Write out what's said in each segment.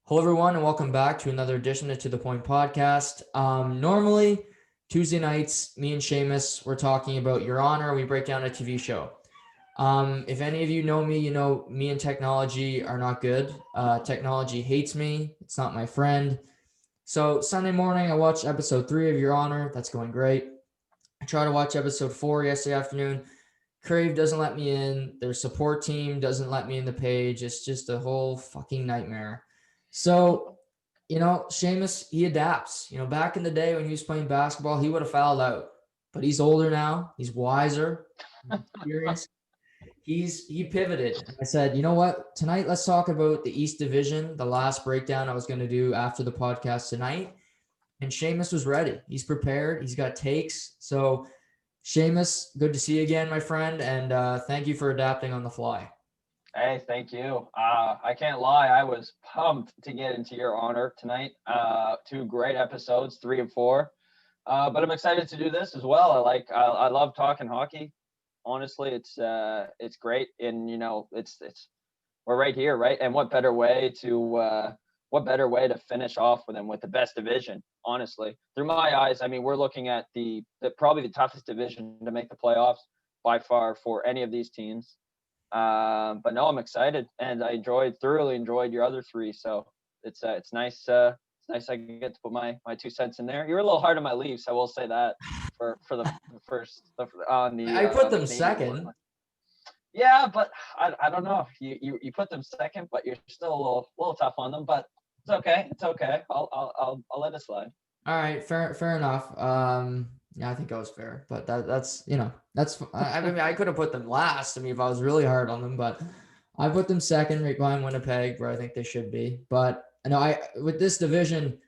Hello, everyone, and welcome back to another edition of To The Point podcast. Normally, Tuesday nights, me and Shamus, we're talking about Your Honor. We break down a TV show. If any of you know me, you know me and technology are not good. Technology hates me. It's not my friend. So Sunday morning, I watched episode 3 of Your Honor. That's going great. I tried to watch episode 4 yesterday afternoon. Crave doesn't let me in. Their support team doesn't let me in the page. It's just a whole fucking nightmare. So, Shamus, he adapts. Back in the day when he was playing basketball, he would have fouled out. But he's older now. He's wiser, experienced. He pivoted. I said, you know what? Tonight, let's talk about the East Division, the last breakdown I was going to do after the podcast tonight. And Shamus was ready. He's prepared. He's got takes. So, Shamus, good to see you again, my friend. And thank you for adapting on the fly. Hey, thank you. I can't lie, I was pumped to get into Your Honor tonight. Two great episodes, 3 and 4. But I'm excited to do this as well. I love talking hockey. Honestly, it's great, and it's we're right here, right? And what better way to finish off with the best division? Honestly, through my eyes, I mean, we're looking at the probably the toughest division to make the playoffs by far for any of these teams. But no, I'm excited, and I thoroughly enjoyed your other 3. So it's nice. It's nice I get to put my 2 cents in there. You're a little hard on my Leafs, I will say that for the first on the. I put the them Canadian second. one. Yeah, but I don't know. You put them second, but you're still a little tough on them. But it's okay. It's okay. I'll let it slide. All right, fair enough. Yeah, I think I was fair, but that's I mean, I could have put them last. I mean, if I was really hard on them, but I put them second, right behind Winnipeg, where I think they should be. But with this division,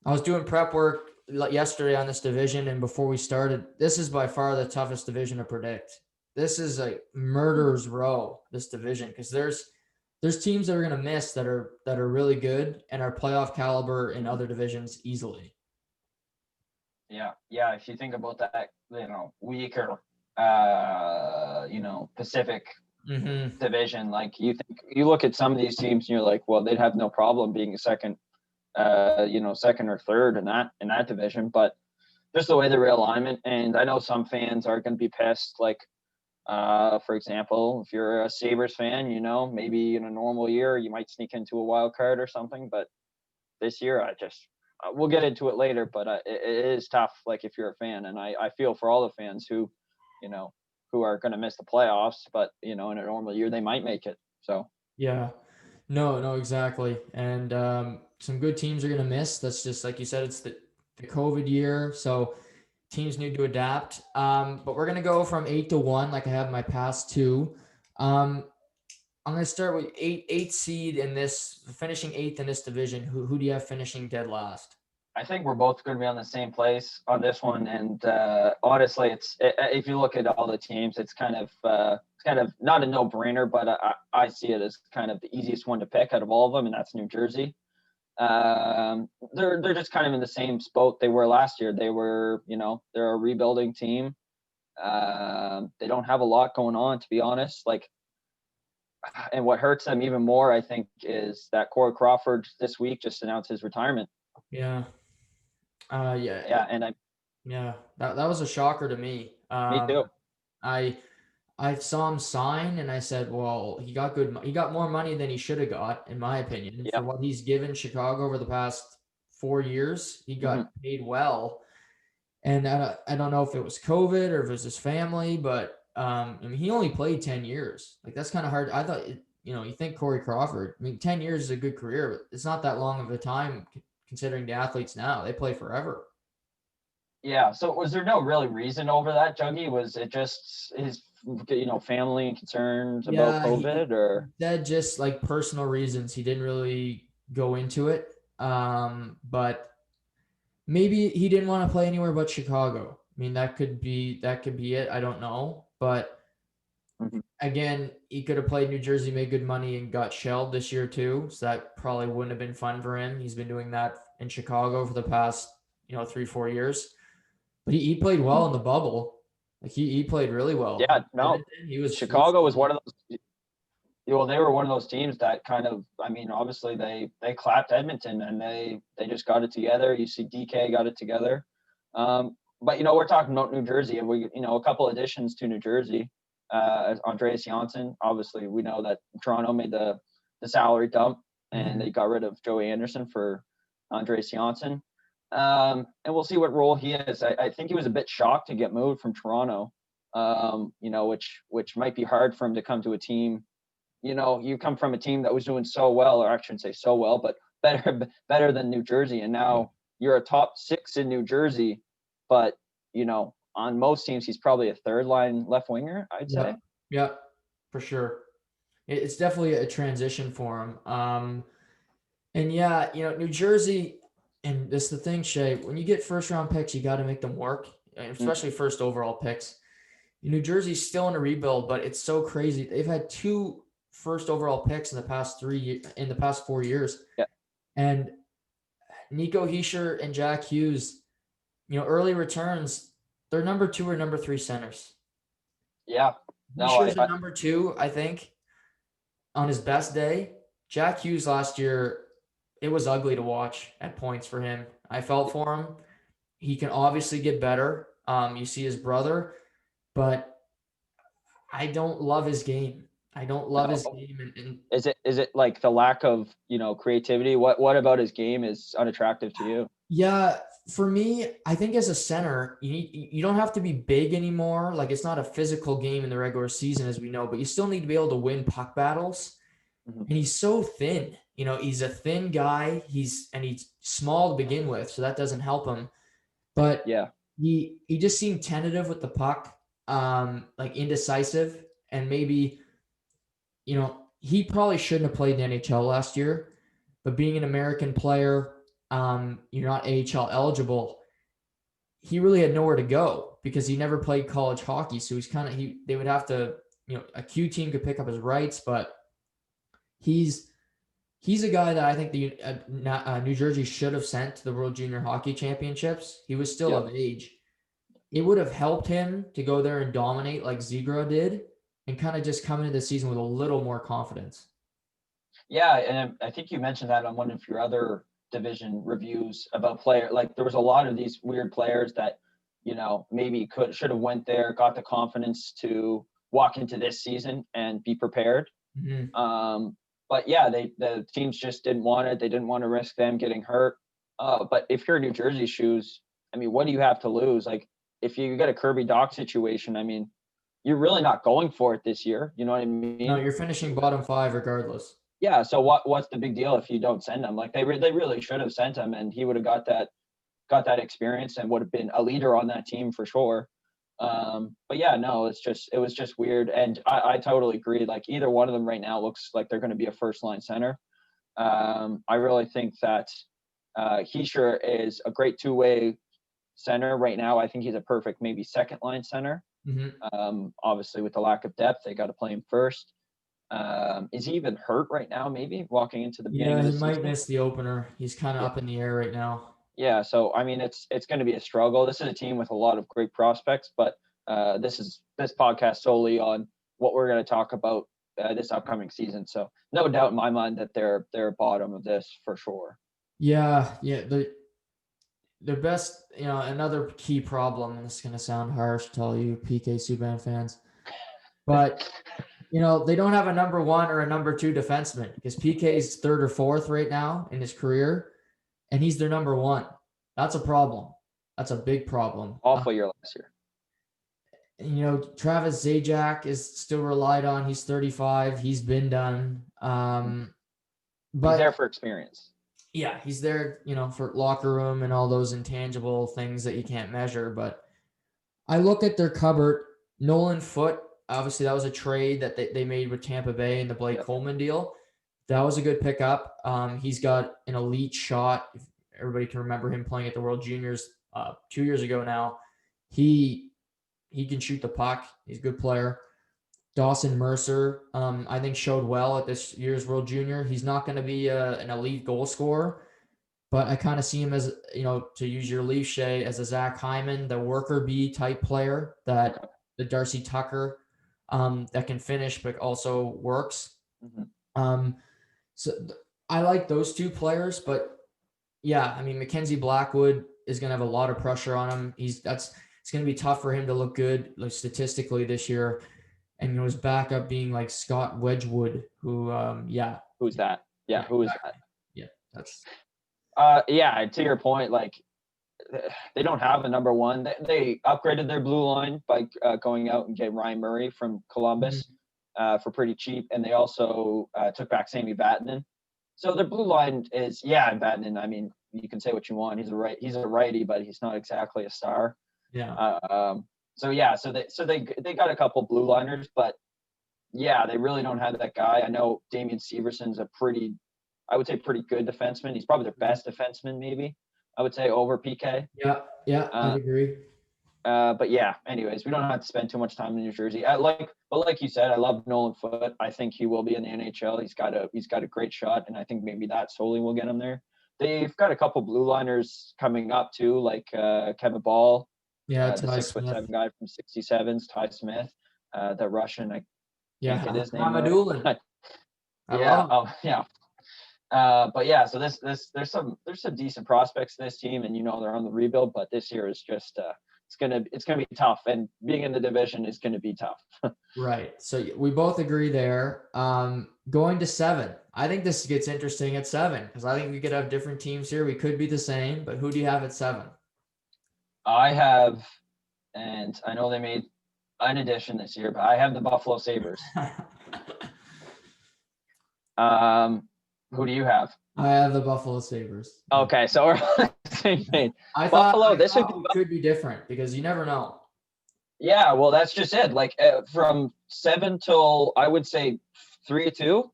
I was doing prep work yesterday on this division, and before we started, this is by far the toughest division to predict. This is a murderer's row, this division, because there's teams that are going to miss that are really good and are playoff caliber in other divisions easily. Yeah. If you think about that, weaker, Pacific division, like you look at some of these teams and you're like, well, they'd have no problem being a second, second or third in that division, but just the way the realignment, and I know some fans are going to be pissed, like. For example, if you're a Sabres fan, maybe in a normal year you might sneak into a wild card or something. But this year, we'll get into it later. But it is tough, like if you're a fan, and I feel for all the fans who are going to miss the playoffs. But in a normal year, they might make it. So yeah, no, exactly. And some good teams are going to miss. That's just like you said. It's the COVID year, so teams need to adapt. But we're gonna go from 8 to 1, like I have my past 2. I'm gonna start with eight seed in this, finishing 8th in this division. Who do you have finishing dead last? I think we're both going to be on the same place on this one. And honestly, if you look at all the teams, it's kind of not a no-brainer, but I see it as kind of the easiest one to pick out of all of them, and that's New Jersey. They're just kind of in the same boat they were last year. They were, they're a rebuilding team. They don't have a lot going on, to be honest. And what hurts them even more, I think, is that Corey Crawford this week just announced his retirement. Yeah. And that was a shocker to me. Me too. I saw him sign and I said, well, he got more money than he should have got, in my opinion. Yep. For what he's given Chicago over the past 4 years. He got paid well. And I don't know if it was COVID or if it was his family, but I mean, he only played 10 years. Like, that's kind of hard. I thought, you think Corey Crawford, I mean, 10 years is a good career, but it's not that long of a time considering the athletes now. They play forever. Yeah. So was there no really reason over that, Juggy? Was it just his, family and concerns about COVID, or that just like personal reasons? He didn't really go into it. But maybe he didn't want to play anywhere but Chicago. I mean, that could be it. I don't know. But again, he could have played New Jersey, made good money, and got shelled this year too. So that probably wouldn't have been fun for him. He's been doing that in Chicago for the past, 3-4 years. But he played well in the bubble. Like he played really well. Yeah, no. He was Chicago was one of those. well, they were one of those teams that kind of, I mean, obviously they clapped Edmonton and they just got it together. You see DK got it together. But, we're talking about New Jersey, and a couple additions to New Jersey. Andreas Janssen, obviously we know that Toronto made the salary dump and they got rid of Joey Anderson for Andreas Janssen. And we'll see what role he is. I think he was a bit shocked to get moved from Toronto, which might be hard for him to come to a team. You come from a team that was doing so well, or I shouldn't say so well, but better than New Jersey. And now you're a top 6 in New Jersey, but, on most teams, he's probably a third line left winger, I'd say. Yeah, for sure. It's definitely a transition for him. And yeah, New Jersey, and this is the thing, Shay, when you get first round picks, you got to make them work, especially first overall picks. New Jersey's still in a rebuild, but it's so crazy. They've had 2 first overall picks in the past 4 years. Yeah. And Nico Hischier and Jack Hughes, early returns, they're number 2 or number 3 centers. Yeah. Hischier's a number 2, I think, on his best day. Jack Hughes last year, it was ugly to watch at points for him. I felt for him. He can obviously get better. You see his brother, but I don't love his game. I don't love his game. And is it like the lack of, creativity? What about his game is unattractive to you? Yeah, for me, I think as a center, you don't have to be big anymore. Like, it's not a physical game in the regular season, as we know, but you still need to be able to win puck battles. Mm-hmm. And he's so thin. He's a thin guy. He's small to begin with, so that doesn't help him. But yeah, he just seemed tentative with the puck, like indecisive, and maybe, he probably shouldn't have played in the NHL last year. But being an American player, you're not AHL eligible. He really had nowhere to go because he never played college hockey. So they would have to, a Q team could pick up his rights, but he's a guy that I think the New Jersey should have sent to the World Junior Hockey Championships. He was still of age. It would have helped him to go there and dominate like Zegras did and kind of just come into the season with a little more confidence. Yeah, and I think you mentioned that on one of your other division reviews about player. Like, there was a lot of these weird players that, maybe should have went there, got the confidence to walk into this season and be prepared. Mm-hmm. But yeah, the teams just didn't want it. They didn't want to risk them getting hurt. But if you're New Jersey shoes, I mean, what do you have to lose? Like, if you get a Kirby Dach situation, I mean, you're really not going for it this year. You know what I mean? No, you're finishing bottom 5 regardless. Yeah. So what's the big deal if you don't send him? Like, they really should have sent him, and he would have got that experience and would have been a leader on that team for sure. But yeah, no, it was just weird. And I totally agree. Like, either one of them right now looks like they're going to be a first line center. I really think that Hischier is a great 2-way center right now. I think he's a perfect maybe second line center. Mm-hmm. Obviously with the lack of depth, they got to play him first. Is he even hurt right now? Maybe walking into the beginning of the season? He might miss the opener. He's kind of up in the air right now. Yeah, so I mean, it's going to be a struggle. This is a team with a lot of great prospects, but this podcast solely on what we're going to talk about this upcoming season. So no doubt in my mind that they're bottom of this for sure. Yeah. The best, another key problem, and this is going to sound harsh to all you PK Subban fans, but they don't have a number 1 or a number 2 defenseman because PK is 3rd or 4th right now in his career. And he's their number 1. That's a problem. That's a big problem. Awful year last year. Travis Zajac is still relied on. He's 35. He's been done. But he's there for experience. Yeah, he's there, for locker room and all those intangible things that you can't measure. But I look at their cupboard. Nolan Foote, obviously that was a trade that they made with Tampa Bay in the Blake Coleman deal. That was a good pickup. He's got an elite shot. If everybody can remember him playing at the World Juniors 2 years ago now. He can shoot the puck. He's a good player. Dawson Mercer, I think, showed well at this year's World Junior. He's not going to be an elite goal scorer, but I kind of see him as, to use your Leaf, Shay, as a Zach Hyman, the worker bee type player, that the Darcy Tucker that can finish but also works. So I like those two players, but yeah, I mean, Mackenzie Blackwood is going to have a lot of pressure on him. It's going to be tough for him to look good, like statistically this year. And his backup being like Scott Wedgwood, who, Who's that? Yeah, who is that? Yeah, that's. Yeah, to your point, like they don't have a number one. They upgraded their blue line by going out and getting Ryan Murray from Columbus for pretty cheap, and they also took back Sammy Vatanen. So their blue line is Vatanen. I mean, you can say what you want. He's a righty, but he's not exactly a star. Yeah. So they got a couple blue liners, but yeah, they really don't have that guy. I know Damian Severson's pretty good defenseman. He's probably their best defenseman, maybe. I would say over PK. Yeah, I agree. But yeah, anyways, we don't have to spend too much time in New Jersey. But like you said, I love Nolan Foote. I think he will be in the NHL. He's got a great shot, and I think maybe that solely will get him there. They've got a couple blue liners coming up too, like Kevin Ball. Yeah, the 6'7" guy from 67s, Ty Smith, the Russian. I can't get his name right. But yeah, so there's some decent prospects in this team, and they're on the rebuild. But this year is just it's gonna be tough, and being in the division is gonna be tough. Right. So we both agree there. Going to 7, I think this gets interesting at 7 because I think we could have different teams here. We could be the same, but who do you have at 7? I have, and I know they made an addition this year, but I have the Buffalo Sabres. Who do you have? I have the Buffalo Sabres. Okay, so we're on the same page. Buffalo could be different because you never know. Yeah, well, that's just it. Like from 7 till I would say 3-2,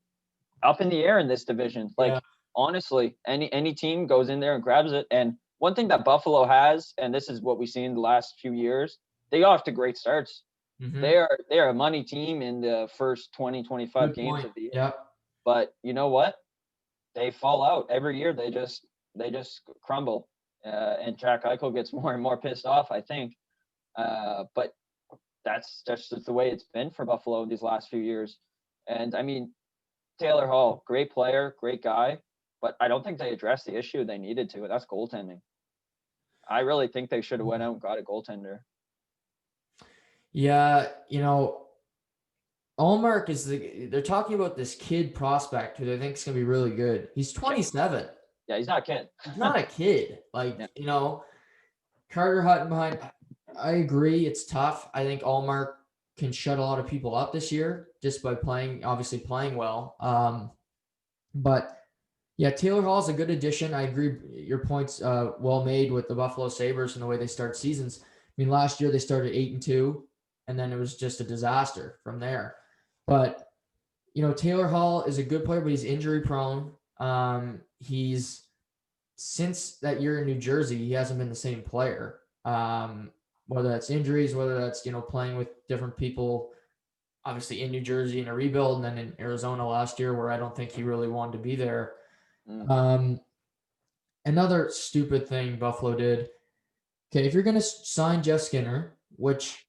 up in the air in this division. Like honestly, any team goes in there and grabs it. And one thing that Buffalo has, and this is what we've seen the last few years, they got off to great starts. Mm-hmm. They are a money team in the first 20, 25 games of the year. Yep. But you know what? They fall out every year. They just crumble, and Jack Eichel gets more and more pissed off, I think. But that's just the way it's been for Buffalo these last few years. And I mean, Taylor Hall, great player, great guy, but I don't think they addressed the issue they needed to. That's goaltending. I really think they should have went out and got a goaltender. Yeah, Ullmark they're talking about this kid prospect who they think is going to be really good. He's 27. Yeah, he's not a kid. He's not a kid. Carter Hutton behind. I agree. It's tough. I think Ullmark can shut a lot of people up this year just by playing well. But yeah, Taylor Hall is a good addition. I agree. Your point's well made with the Buffalo Sabres and the way they start seasons. I mean, last year they started 8-2, and then it was just a disaster from there. But, Taylor Hall is a good player, but he's injury prone. He's since that year in New Jersey, he hasn't been the same player. Whether that's injuries, whether that's, playing with different people, obviously in New Jersey in a rebuild, and then in Arizona last year where I don't think he really wanted to be there. Another stupid thing Buffalo did. Okay, if you're going to sign Jeff Skinner, which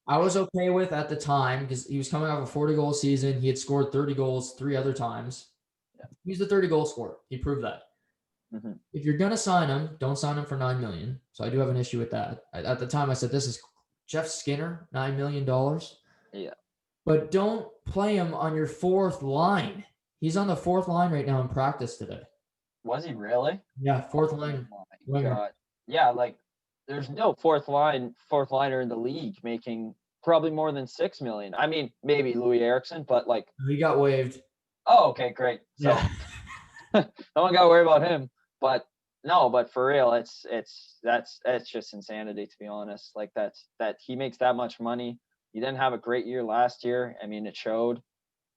I was okay with at the time because he was coming off a 40-goal season. He had scored 30 goals 3 other times. Yeah. He's the 30-goal scorer. He proved that. Mm-hmm. If you're going to sign him, don't sign him for $9 million. So I do have an issue with that. At the time, I said, this is Jeff Skinner, $9 million. Yeah. But don't play him on your 4th line. He's on the 4th line right now in practice today. Was he really? Yeah, 4th line. Oh my God. Yeah, there's no fourth liner in the league making probably more than $6 million. I mean, maybe Louis Eriksson, but he got waived. Oh, okay, great. So yeah. no one got to worry about him. But no, but for real, it's just insanity, to be honest. That he makes that much money. He didn't have a great year last year. I mean, it showed.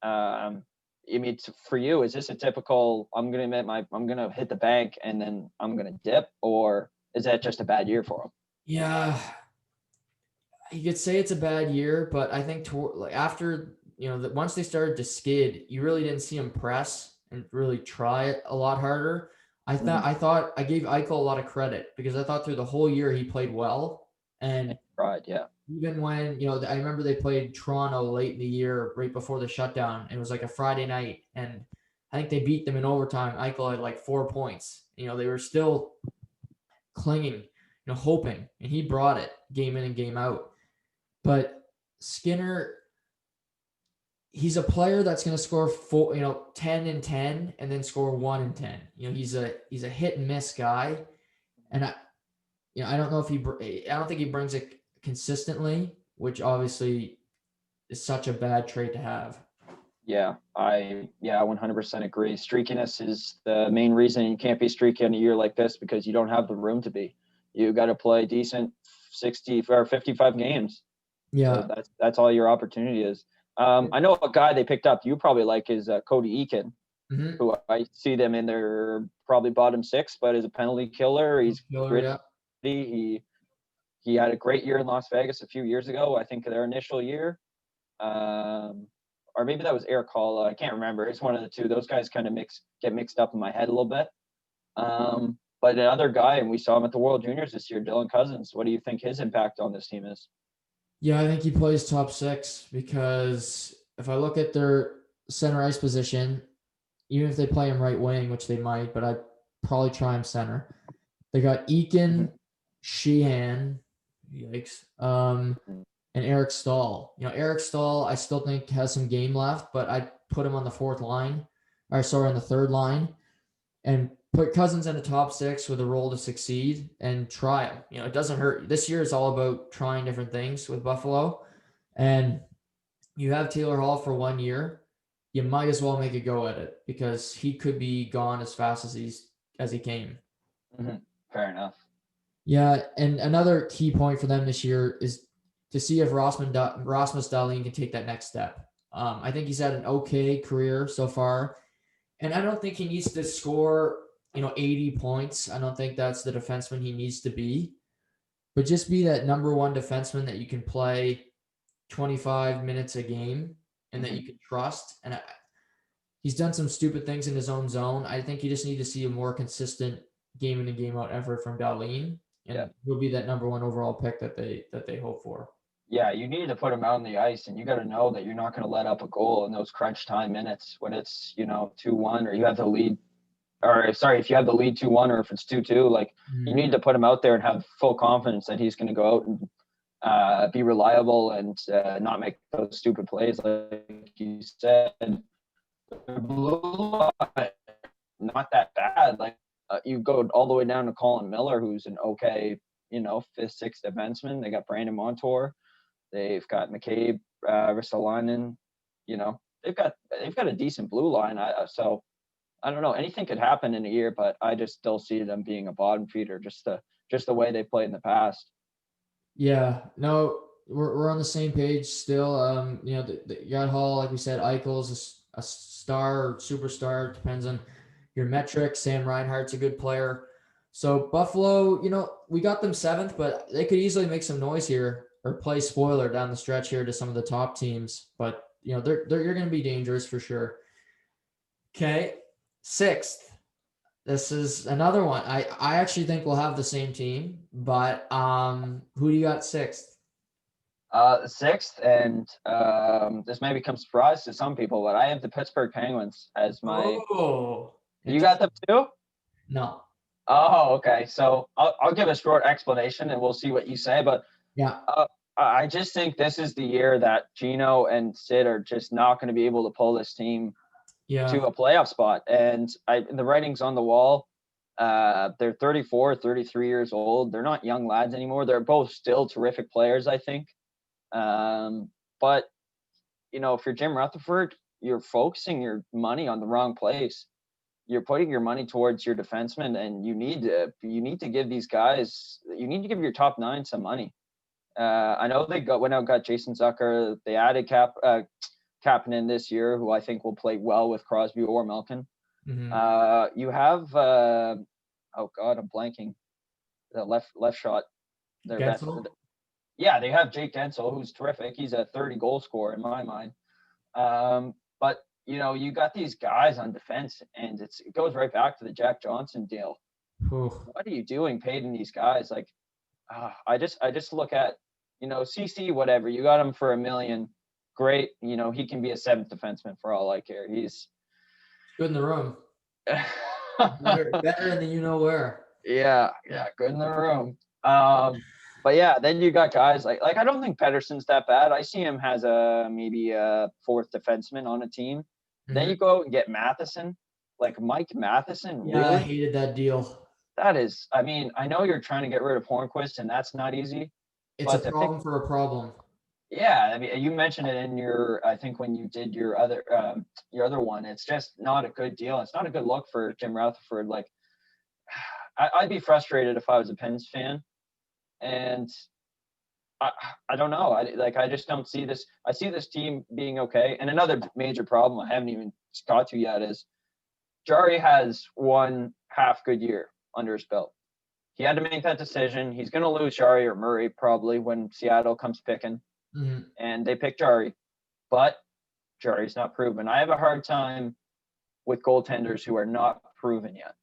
For you, is this a typical? I'm gonna hit the bank and then I'm gonna dip, or is that just a bad year for him? Yeah, you could say it's a bad year, but I think after once they started to skid, you really didn't see him press and really try it a lot harder. I thought I gave Eichel a lot of credit because I thought through the whole year he played well, And Right, yeah. even when, I remember they played Toronto late in the year, right before the shutdown. It was like a Friday night, and I think they beat them in overtime. Eichel had like 4 points. They were still clinging, hoping, and he brought it game in and game out. But Skinner, he's a player that's going to score 10 and 10 and then score 1 and 10. He's a hit and miss guy. And I don't know if I don't think he brings it consistently, which obviously is such a bad trait to have. Yeah, I 100% agree. Streakiness is the main reason you can't be streaky in a year like this, because you don't have the room to be. You got to play decent 60 or 55 games. Yeah. So that's all your opportunity is. I know a guy they picked up you probably like is Cody Eakin, who I see them in their probably bottom 6, but is a penalty killer. He's gritty. Yeah. He had a great year in Las Vegas a few years ago. I think their initial year. Or maybe that was Eric Hall. I can't remember. It's one of the two. Those guys kind of get mixed up in my head a little bit. But another guy, and we saw him at the World Juniors this year, Dylan Cousins. What do you think his impact on this team is? Yeah, I think he plays top 6, because if I look at their center ice position, even if they play him right wing, which they might, but I'd probably try him center. They got Eakin, Sheehan, yikes, and Eric Stahl. Eric Stahl, I still think has some game left, but I'd put him on the 4th line, on the 3rd line, and put Cousins in the top 6 with a role to succeed and try him. It doesn't hurt. This year is all about trying different things with Buffalo, and you have Taylor Hall for 1 year. You might as well make a go at it, because he could be gone as fast as he came. Mm-hmm. Fair enough. Yeah, and another key point for them this year is to see if Rasmus Dahlin can take that next step. I think he's had an okay career so far, and I don't think he needs to score 80 points. I don't think that's the defenseman he needs to be, but just be that number 1 defenseman that you can play 25 minutes a game and that you can trust. And he's done some stupid things in his own zone. I think you just need to see a more consistent game in and game out effort from Dahlin, and he'll be that number 1 overall pick that they hope for. Yeah, you need to put him out on the ice, and you got to know that you're not going to let up a goal in those crunch time minutes when it's 2-1, or you have the lead. Or sorry, if you have the lead 2-1, or if it's 2-2, like you need to put him out there and have full confidence that he's going to go out and be reliable and not make those stupid plays, like you said. Not that bad. Like you go all the way down to Colin Miller, who's an okay, 5th, 6th defenseman. They got Brandon Montour. They've got McCabe, Ristolainen. They've got a decent blue line. So I don't know. Anything could happen in a year, but I just still see them being a bottom feeder, just the way they played in the past. Yeah, no, we're on the same page still. You got Hall, like we said. Eichel's a star or superstar, depends on your metrics. Sam Reinhart's a good player. So Buffalo, we got them 7th, but they could easily make some noise here or play spoiler down the stretch here to some of the top teams. But you're going to be dangerous for sure. Okay, 6th. This is another one. I actually think we'll have the same team, but who do you got 6th? 6th, and this may become a surprise to some people, but I have the Pittsburgh Penguins as my. Oh, you got them too? No. Oh, okay. So I'll give a short explanation, and we'll see what you say. But yeah, I just think this is the year that Gino and Sid are just not going to be able to pull this team to a playoff spot. And the writing's on the wall. They're 34, 33 years old. They're not young lads anymore. They're both still terrific players, I think. But if you're Jim Rutherford, you're focusing your money on the wrong place. You're putting your money towards your defensemen, and you need to give these guys. You need to give your top 9 some money. I know they went out and got Jason Zucker. They added Kapanen this year, who I think will play well with Crosby or Malkin. Mm-hmm. You have oh God, I'm blanking. The left shot. Yeah, they have Jake Gensel, who's terrific. He's a 30 goal scorer in my mind. But you got these guys on defense, and it goes right back to the Jack Johnson deal. What are you doing paying these guys? Like, I just look at, CC, whatever. You got him for $1 million. Great. He can be a seventh defenseman for all I care. He's Good in the room. Better than you know where. Yeah, good in the room. But yeah, then you got guys like I don't think Pedersen's that bad. I see him as maybe a fourth defenseman on a team. Then you go out and get Matheson, like Mike Matheson. Yeah, I Really? hated that deal. That is, I mean, I know you're trying to get rid of Hornquist, and that's not easy. It's a problem for a problem. Yeah, I mean, you mentioned it in I think when you did your other one. It's just not a good deal. It's not a good look for Jim Rutherford. Like, I'd be frustrated if I was a Pens fan, and I don't know. I just don't see this. I see this team being okay. And another major problem I haven't even got to yet is Jari has one half good year under his belt. He had to make that decision. He's going to lose Jari or Murray probably when Seattle comes picking, and they pick Jari. But Jari's not proven. I have a hard time with goaltenders who are not proven yet.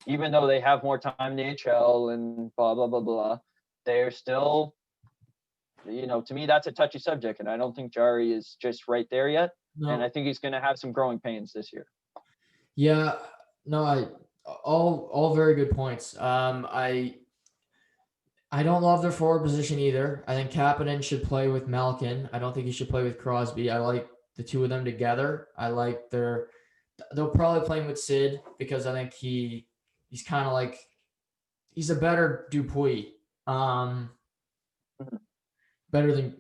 Even though they have more time in the NHL and blah, blah, blah, blah, they're still, to me, that's a touchy subject. And I don't think Jari is just right there yet. No. And I think he's going to have some growing pains this year. Yeah, no, all very good points. I don't love their forward position either. I think Kapanen should play with Malkin. I don't think he should play with Crosby. I like the two of them together. I like they'll probably play him with Sid because I think he's kind of like, he's a better Dupuis. Better than,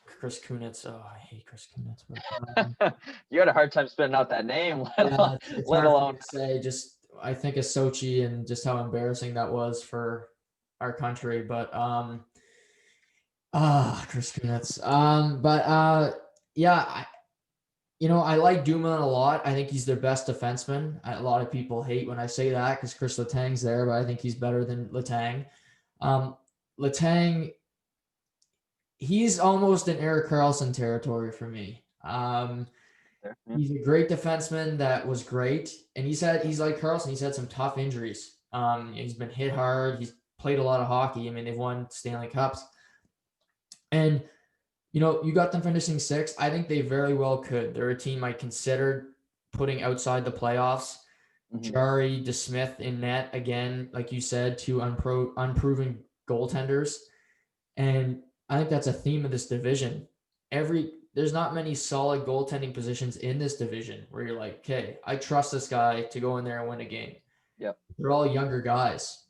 Chris Kunitz. Oh, I hate Chris Kunitz. But, you had a hard time spelling out that name, let alone to say. Just, I think of Sochi and just how embarrassing that was for our country. But Chris Kunitz. Yeah, I like Dumoulin a lot. I think he's their best defenseman. A lot of people hate when I say that because Chris Letang's there, but I think he's better than Letang. Letang, he's almost in Erik Karlsson territory for me. He's a great defenseman that was great. And he's like Karlsson, he's had some tough injuries. He's been hit hard. He's played a lot of hockey. I mean, they've won Stanley Cups. And, you got them finishing sixth. I think they very well could. They're a team I considered putting outside the playoffs. Jari, DeSmith in net, again, like you said, two unproven goaltenders. And I think that's a theme of this division. There's not many solid goaltending positions in this division where you're like, okay, I trust this guy to go in there and win a game. Yep. They're all younger guys.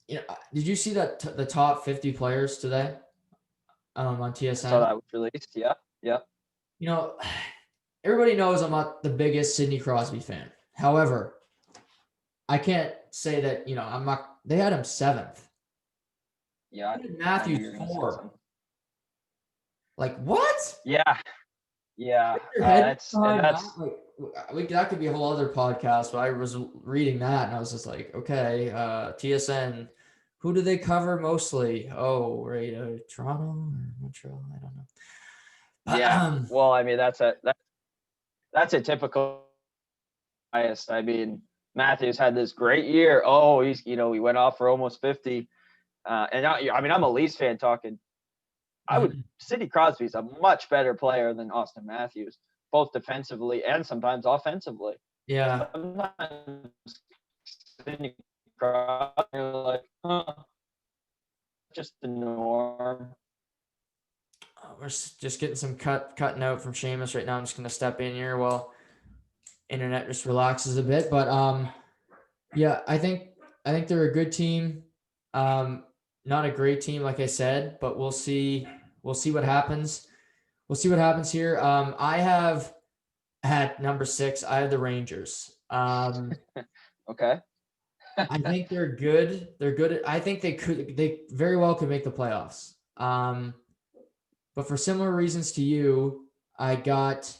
Did you see that the top 50 players today on TSN? I saw that was released. Yeah. Everybody knows I'm not the biggest Sidney Crosby fan. However, I can't say that, I'm not. They had him seventh. Yeah. Matthews 4. Like what? Yeah. That could be a whole other podcast. But I was reading that and I was just like, okay, TSN. Who do they cover mostly? Oh, right, Toronto or Montreal? I don't know. But, yeah. Well, I mean, that's a typical bias. I mean, Matthews had this great year. Oh, he went off for almost 50. And I'm a Leafs fan talking. Sidney Crosby's a much better player than Austin Matthews, both defensively and sometimes offensively. Yeah. Sometimes Sidney Crosby, you're like, just the norm. We're just getting some cutting out from Shamus right now. I'm just going to step in here while internet just relaxes a bit. But yeah, I think they're a good team. Not a great team, like I said, but we'll see what happens. We'll see what happens here. I have at number 6, I have the Rangers. Okay. I think they're good. They're good. I think they very well could make the playoffs. But for similar reasons to you, I got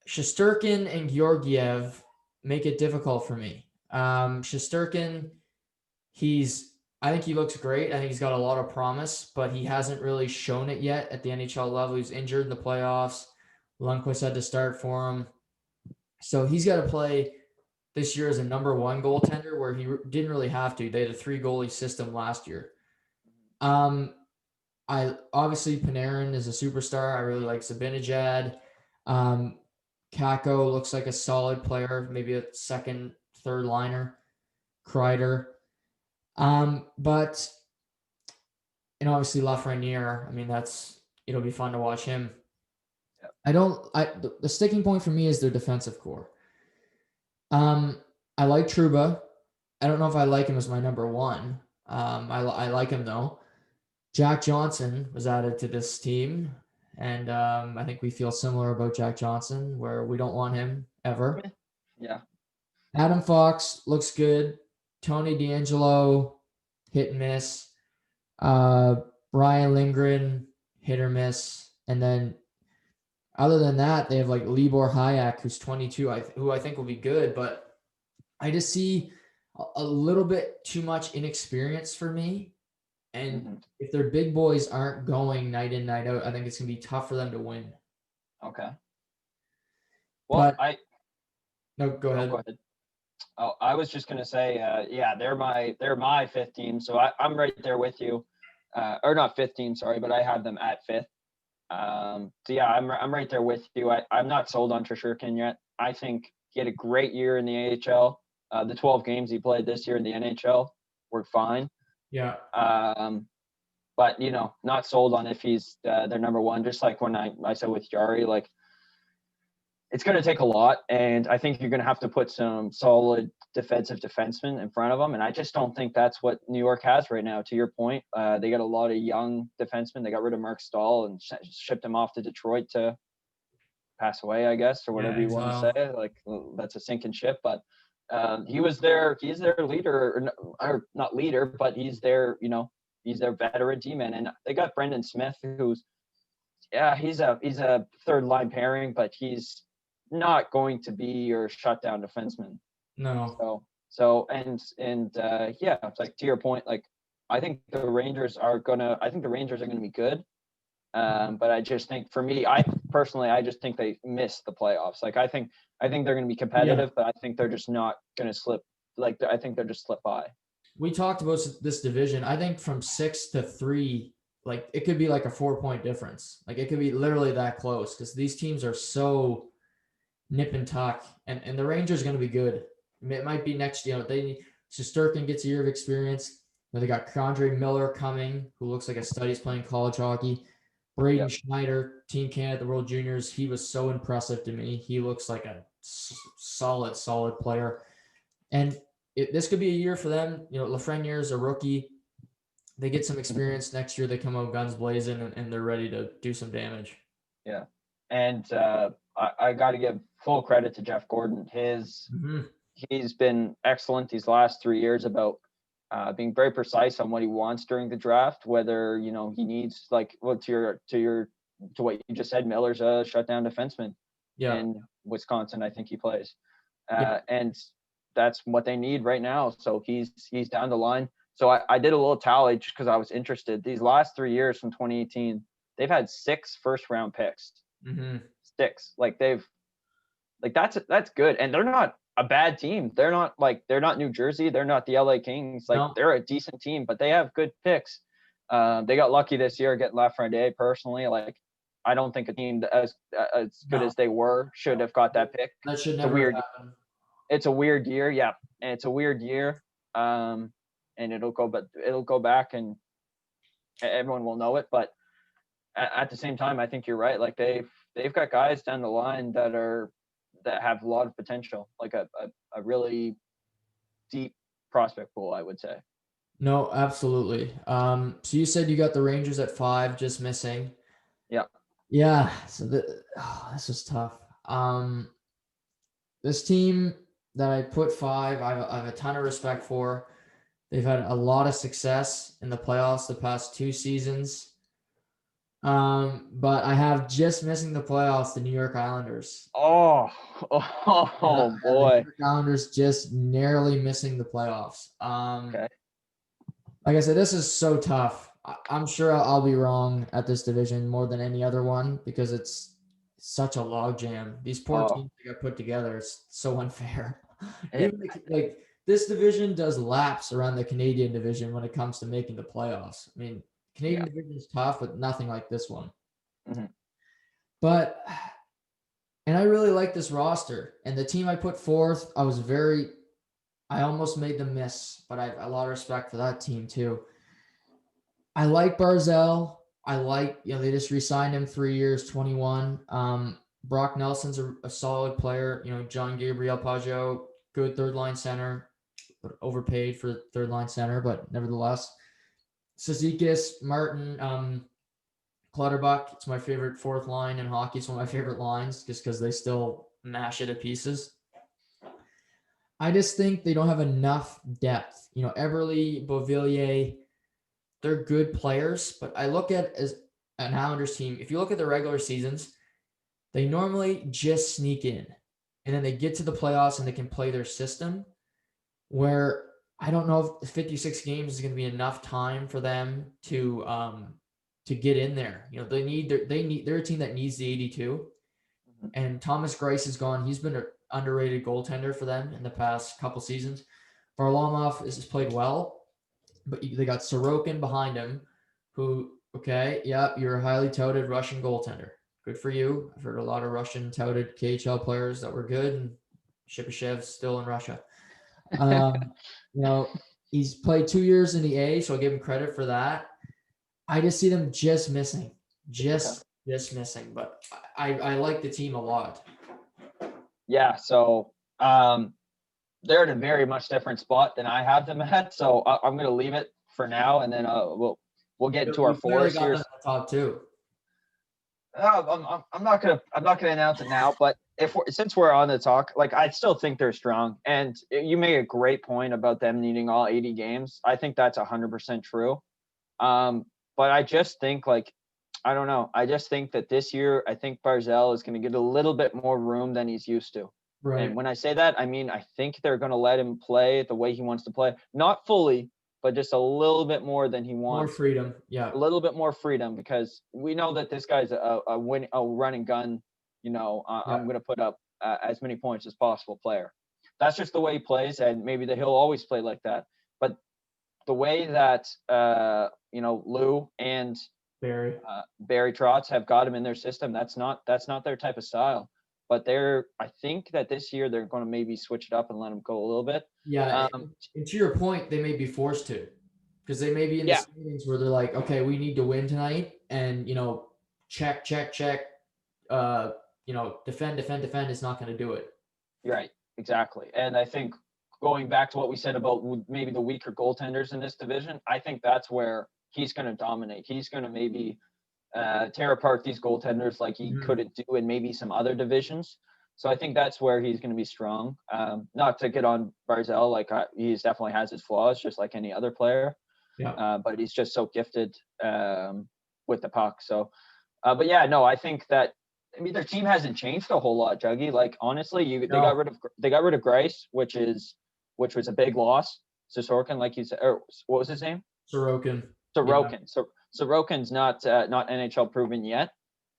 Shesterkin and Georgiev make it difficult for me. Shesterkin, I think he looks great. I think he's got a lot of promise, but he hasn't really shown it yet at the NHL level. He's injured in the playoffs. Lundqvist had to start for him. So he's got to play this year as a number one goaltender where he didn't really have to. They had a 3-goalie system last year. I obviously Panarin is a superstar. I really like Zibanejad. Kako looks like a solid player, maybe a second, third liner. Kreider. But and obviously Lafreniere. I mean, it'll be fun to watch him. Yep. The sticking point for me is their defensive core. I like Trouba. I don't know if I like him as my number one. I like him though. Jack Johnson was added to this team, and I think we feel similar about Jack Johnson, where we don't want him ever. Yeah. Adam Fox looks good. Tony D'Angelo, hit and miss. Ryan Lindgren, hit or miss. And then other than that, they have like Libor Hayek, who's 22, who I think will be good, but I just see a little bit too much inexperience for me. And if their big boys aren't going night in, night out, I think it's going to be tough for them to win. Okay. Well, No, go ahead. Go ahead. Oh, I was just going to say, yeah, they're my fifth team. So I'm right there with you. Or not fifth team, sorry, but I have them at fifth. So yeah, I'm right there with you. I'm not sold on Tresurkin yet. I think he had a great year in the AHL. The 12 games he played this year in the NHL were fine. Yeah. But not sold on if he's their number one. Just like when I said with Jari, like it's going to take a lot, and I think you're going to have to put some solid defensive defensemen in front of them. And I just don't think that's what New York has right now. To your point, they got a lot of young defensemen. They got rid of Mark Stahl and shipped him off to Detroit to pass away, I guess, or whatever you want to say. Like that's a sinking ship, but he's their leader, or not leader, but he's their veteran D-man. And they got Brendan Smith, who's he's a third line pairing, but he's not going to be your shutdown defenseman. No. So yeah, it's like to your point, like I think the Rangers are gonna be good. But I just think for me, I just think they miss the playoffs. Like I think they're going to be competitive, but I think they're just not going to slip. Like I think they're just slip by. We talked about this division. I think from 6 to 3, like it could be like a 4-point difference. Like it could be literally that close because these teams are so nip and tuck, and the Rangers are going to be good. It might be next, Shesterkin gets a year of experience. They got Condre Miller coming, who looks like a stud. He's playing college hockey. Braden Schneider, Team Canada, the World Juniors, he was so impressive to me. He looks like a solid player. And this could be a year for them. Lafreniere is a rookie. They get some experience next year. They come out guns blazing, and they're ready to do some damage. Yeah. And I got to give full credit to Jeff Gordon. He's been excellent these last 3 years about being very precise on what he wants during the draft, whether he needs to what you just said. Miller's a shutdown defenseman in Wisconsin, I think he plays, and that's what they need right now. So he's down the line. So I did a little tally just because I was interested. These last 3 years from 2018, they've had 6 first-round picks. 6, that's good, and they're not a bad team. They're not New Jersey. They're not the LA Kings. They're a decent team, but they have good picks. They got lucky this year getting Lafreniere. Personally, I don't think a team as good as they were should have got that pick. That should never happen. It's a weird year, yeah, and it's a weird year. And it'll go back, and everyone will know it. But at the same time, I think you're right. Like they've got guys down the line that have a lot of potential, like a really deep prospect pool, I would say. No, absolutely. So you said you got the Rangers at 5, just missing. Yeah. Yeah. So this was tough. This team that I put 5, I have a ton of respect for. They've had a lot of success in the playoffs the past 2 seasons. But I have just missing the playoffs, the New York Islanders. Boy. The New York Islanders just narrowly missing the playoffs. Okay. Like I said, this is so tough. I'm sure I'll be wrong at this division more than any other one because it's such a logjam. These poor teams that got put together, it's so unfair. Even like this division does laps around the Canadian division when it comes to making the playoffs. I mean, Canadian division is tough, but nothing like this one. Mm-hmm. But and I really like this roster and the team I put forth. I almost made them miss, but I have a lot of respect for that team too. I like Barzell. I like, they just re-signed him 3 years, 21. Brock Nelson's a solid player. John Gabriel Pageau, good third line center, but overpaid for third line center, but nevertheless. Cizikas, Martin, Clutterbuck. It's my favorite fourth line in hockey. It's one of my favorite lines just because they still mash it to pieces. I just think they don't have enough depth. Everly, Beauvillier, they're good players, but I look at as an Islanders team. If you look at the regular seasons, they normally just sneak in, and then they get to the playoffs and they can play their system. Where I don't know if 56 games is going to be enough time for them to get in there. They're a team that needs the 82, and Thomas Greiss is gone. He's been an underrated goaltender for them in the past couple seasons. Varlamov has played well, but they got Sorokin behind him, who, you're a highly touted Russian goaltender. Good for you. I've heard a lot of Russian touted KHL players that were good, and Shipashev's still in Russia. He's played 2 years in the A, so I'll give him credit for that. I just see them just missing, missing, but I like the team a lot. Yeah, so they're in a very much different spot than I have them at. So I'm going to leave it for now, and then we'll get into our fours here. Top two. I'm not gonna announce it now, but since we're on the talk, like I still think they're strong, and you make a great point about them needing all 80 games. I think that's 100% true. But I just think I don't know. I just think that this year, I think Barzell is going to get a little bit more room than he's used to. Right. And when I say that, I mean I think they're going to let him play the way he wants to play, not fully, but just a little bit more than he wants. More freedom, yeah. A little bit more freedom, because we know that this guy's a run and gun. I'm going to put up as many points as possible player. That's just the way he plays, and maybe that he'll always play like that. But the way that Lou and Barry Trotz have got him in their system, that's not their type of style. But I think that this year they're going to maybe switch it up and let him go a little bit. Yeah, and to your point, they may be forced to, because they may be in the standings where they're like, okay, we need to win tonight, and check, defend is not going to do it. Right, exactly. And I think going back to what we said about maybe the weaker goaltenders in this division, I think that's where he's going to dominate. He's going to maybe tear apart these goaltenders like he couldn't do in maybe some other divisions. So I think that's where he's going to be strong. Not to get on Barzell, he definitely has his flaws, just like any other player. Yeah. But he's just so gifted with the puck. So, but yeah, no, I think that their team hasn't changed a whole lot, Juggy. Honestly, they got rid of Greiss, which was a big loss. Sorokin, like you said, or what was his name? Sorokin. Yeah. Sorokin's not NHL proven yet,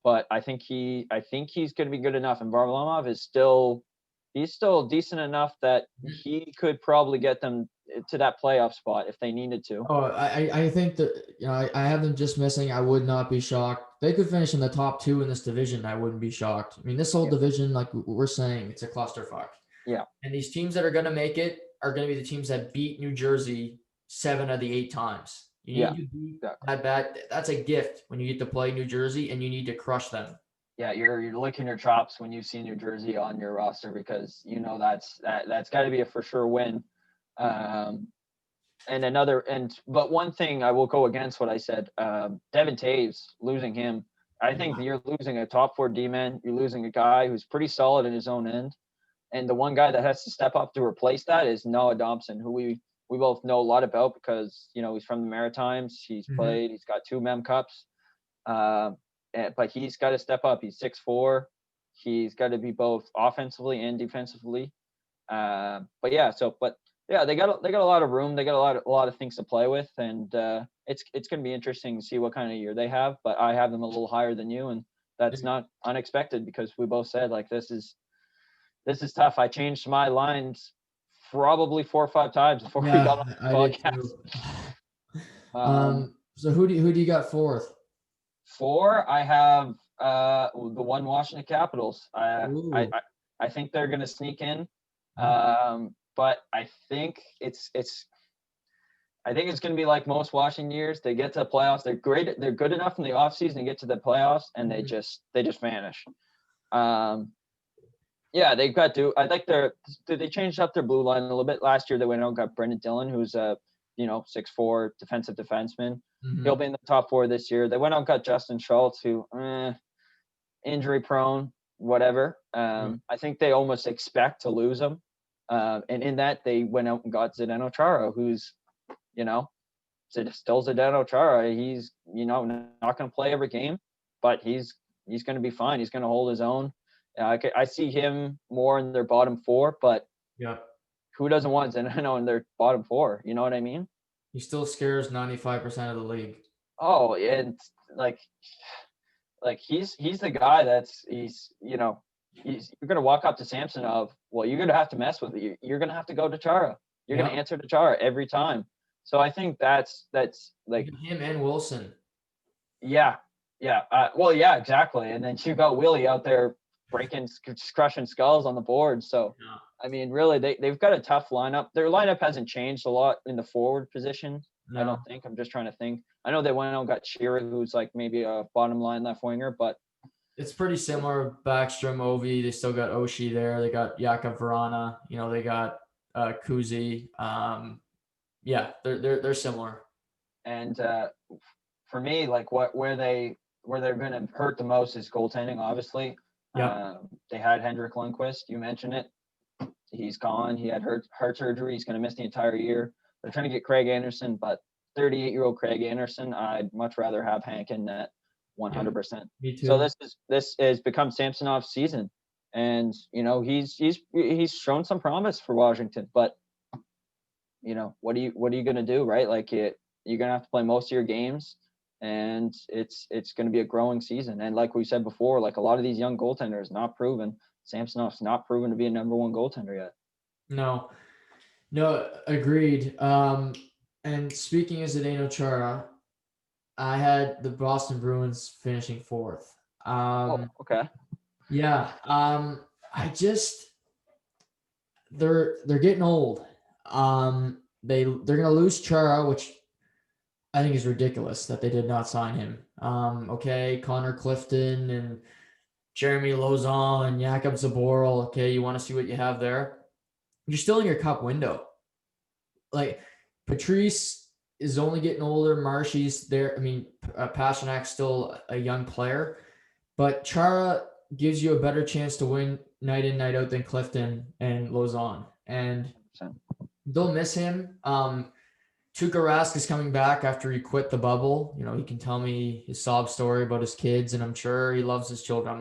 but I think he's going to be good enough. And Varlamov is still decent enough that he could probably get them to that playoff spot if they needed to. Oh, I think that I have them just missing. I would not be shocked. They could finish in the top two in this division. I wouldn't be shocked. I mean, this whole division, like we're saying, it's a clusterfuck. Yeah. And these teams that are going to make it are going to be the teams that beat New Jersey 7 of the 8 times. You need to beat that bad. That's a gift when you get to play New Jersey, and you need to crush them. Yeah, you're licking your chops when you see New Jersey on your roster, because that's got to be a for sure win. But one thing I will go against what I said, Devin Taves, losing him. I think you're losing a top 4 D-man. You're losing a guy who's pretty solid in his own end. And the one guy that has to step up to replace that is Noah Dobson, who we both know a lot about because, he's from the Maritimes. He's played, he's got 2 Mem Cups. But he's got to step up. He's 6'4". He's got to be both offensively and defensively. They got a lot of room. They got a lot of things to play with, and it's going to be interesting to see what kind of year they have. But I have them a little higher than you, and that's not unexpected because we both said this this is tough. I changed my lines probably 4 or 5 times before we got on the I did podcast. too. So who do you got fourth? 4, I have the one Washington Capitals. Ooh. I think they're going to sneak in, Mhm. but I think it's going to be like most Washington years. They get to the playoffs. They're great. They're good enough in the offseason to get to the playoffs, and they just vanish. Yeah, they've got to. I think they changed up their blue line a little bit. Last year they went out and got Brendan Dillon, who's a 6'4" defensive defenseman. He'll be in the top 4 this year. They went out and got Justin Schultz, who injury prone, whatever. I think they almost expect to lose him. And in that they went out and got Zdeno Chara, who's still Zdeno Chara. He's not going to play every game, but he's going to be fine. He's going to hold his own. I see him more in their bottom 4, but Yeah. who doesn't want Zdeno in their bottom 4? You know what I mean? He still scares 95% of the league. Oh, and like he's the guy you're gonna walk up to Samsonov. Well, you're gonna have to mess with it. You're gonna have to go to Chara. You're gonna answer to Chara every time. So I think that's like him and Wilson. Yeah. Well, yeah, exactly. And then you got Willie out there crushing skulls on the board. So, I mean, really, they've got a tough lineup. Their lineup hasn't changed a lot in the forward position. No. I don't think. I'm just trying to think. I know they went out and got Shearer, who's like maybe a bottom line left winger, but it's pretty similar. Backstrom, Ovi. They still got Oshie there. They got Jakub Vrana. They got Kuzi. Yeah, they're similar. And for me, like where they're going to hurt the most is goaltending. Obviously, they had Henrik Lundqvist. You mentioned it. He's gone. He had heart surgery. He's going to miss the entire year. They're trying to get Craig Anderson, but 38-year-old Craig Anderson, I'd much rather have Hank in net 100%. Me too. So this has become Samsonov's season, and he's shown some promise for Washington, but what are you going to do, right? Like you're going to have to play most of your games, and it's going to be a growing season. And like we said before, like a lot of these young goaltenders not proven. Samsonov's not proven to be a number 1 goaltender yet. No, agreed. And speaking of Zdeno Chara, I had the Boston Bruins finishing 4th. Okay. Yeah. They're getting old. They're gonna lose Chara, which I think is ridiculous that they did not sign him. Okay, Connor Clifton and Jeremy Lauzon and Jakub Zaboral. Okay, you want to see what you have there? You're still in your cup window. Like Patrice is only getting older. Marshy's there. I mean, Pasternak's still a young player, but Chara gives you a better chance to win night in, night out than Clifton and Lauzon. And they'll miss him. Tuukka Rask is coming back after he quit the bubble. He can tell me his sob story about his kids, and I'm sure he loves his children.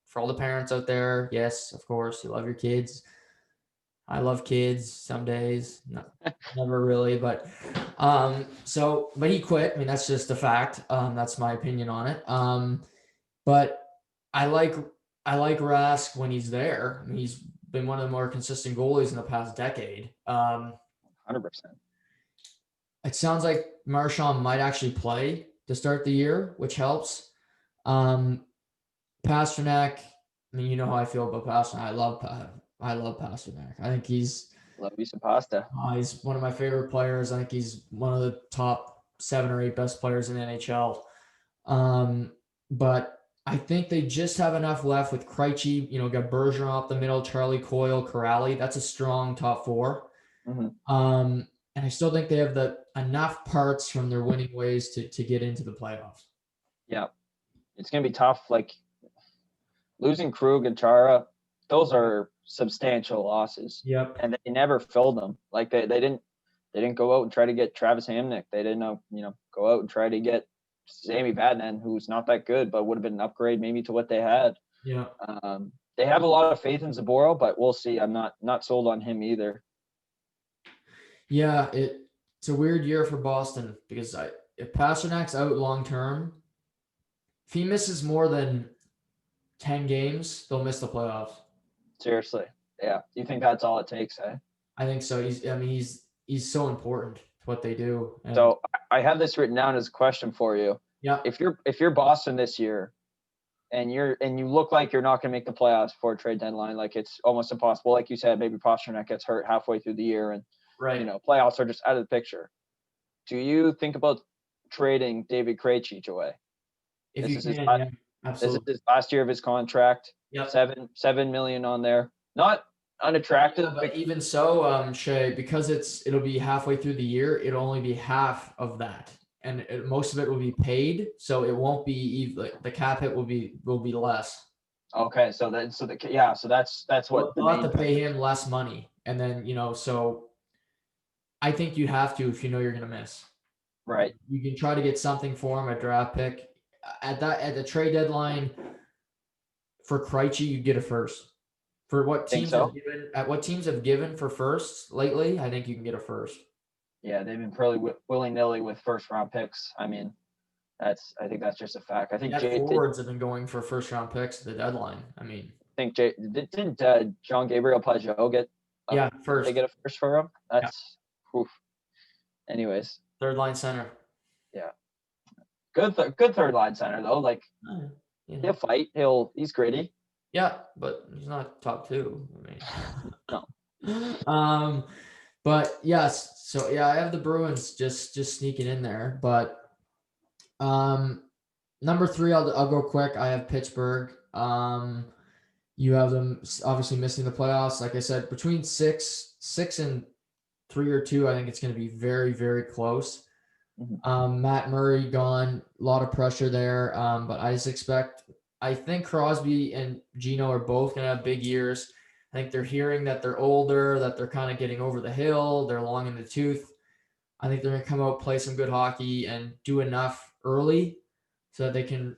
For all the parents out there, yes, of course, you love your kids. I love kids some days, never really, but but he quit. I mean, that's just a fact. That's my opinion on it. But I like Rask when he's there. I mean, he's been one of the more consistent goalies in the past decade. 100%. It sounds like Marchand might actually play to start the year, which helps. Pasternak, I mean, you know how I feel about Pasternak. I love Pasternak. I think love you some pasta. He's one of my favorite players. I think he's one of the top 7 or 8 best players in the NHL. But I think they just have enough left with Krejci. Got Bergeron up the middle, Charlie Coyle, Corrali. That's a strong top 4. Mm-hmm. And I still think they have enough parts from their winning ways to get into the playoffs. Yeah, it's gonna be tough. Like losing Krug and Chara, those are substantial losses. Yep. And they never filled them. Like they didn't go out and try to get Travis Hamnick. They didn't go out and try to get Sami Vatanen, who's not that good, but would have been an upgrade maybe to what they had. Yeah. They have a lot of faith in Zaboral, but we'll see. I'm not sold on him either. Yeah, it's a weird year for Boston because if Pasternak's out long term, if he misses more than 10 games, they'll miss the playoffs. Seriously. Yeah. Do you think that's all it takes, eh? I think so. He's so important to what they do. And So I have this written down as a question for you. yeah, If you're Boston this year and you look like you're not going to make the playoffs before trade deadline, like it's almost impossible. Like you said, maybe Pastrnak gets hurt halfway through the year, and right. playoffs are just out of the picture. Do you think about trading David Krejci away? If This you is his can, yeah, this is absolutely. his last year of his contract. Yep. Seven million on there. Not unattractive, But even so, Shay, because it'll be halfway through the year, it'll only be half of that, and most of it will be paid, so it won't be even, the cap hit will be less. okay. So that's what the We'll have main to pay thing is. him less money, and then so I think you have to if you know you're gonna miss. Right. You can try to get something for him, a draft pick at the trade deadline for Krejci. You get a first. For Think so? what teams have given for firsts lately, I think you can get a first. Yeah, they've been pretty willy-nilly with first round picks. I mean, I think that's just a fact. I think Yet Jay forwards have been going for first round picks at the deadline. I mean, didn't John Gabriel Pageau yeah, they first, get a first for him? yeah, That's oof. Anyways, third line center. yeah, good third line center though. Like You he'll know, fight. He's gritty. yeah, but he's not top two. No. But yes, so yeah, I have the Bruins just sneaking in there, but number 3, I'll go quick. I have Pittsburgh. You have them obviously missing the playoffs. Like I said, between six and 3 or 2, I think it's going to be very, very close. Mm-hmm. Matt Murray gone, a lot of pressure there. But I think Crosby and Gino are both going to have big years. I think they're hearing that they're older, that they're kind of getting over the hill, they're long in the tooth. I think they're going to come out, play some good hockey, and do enough early so that they can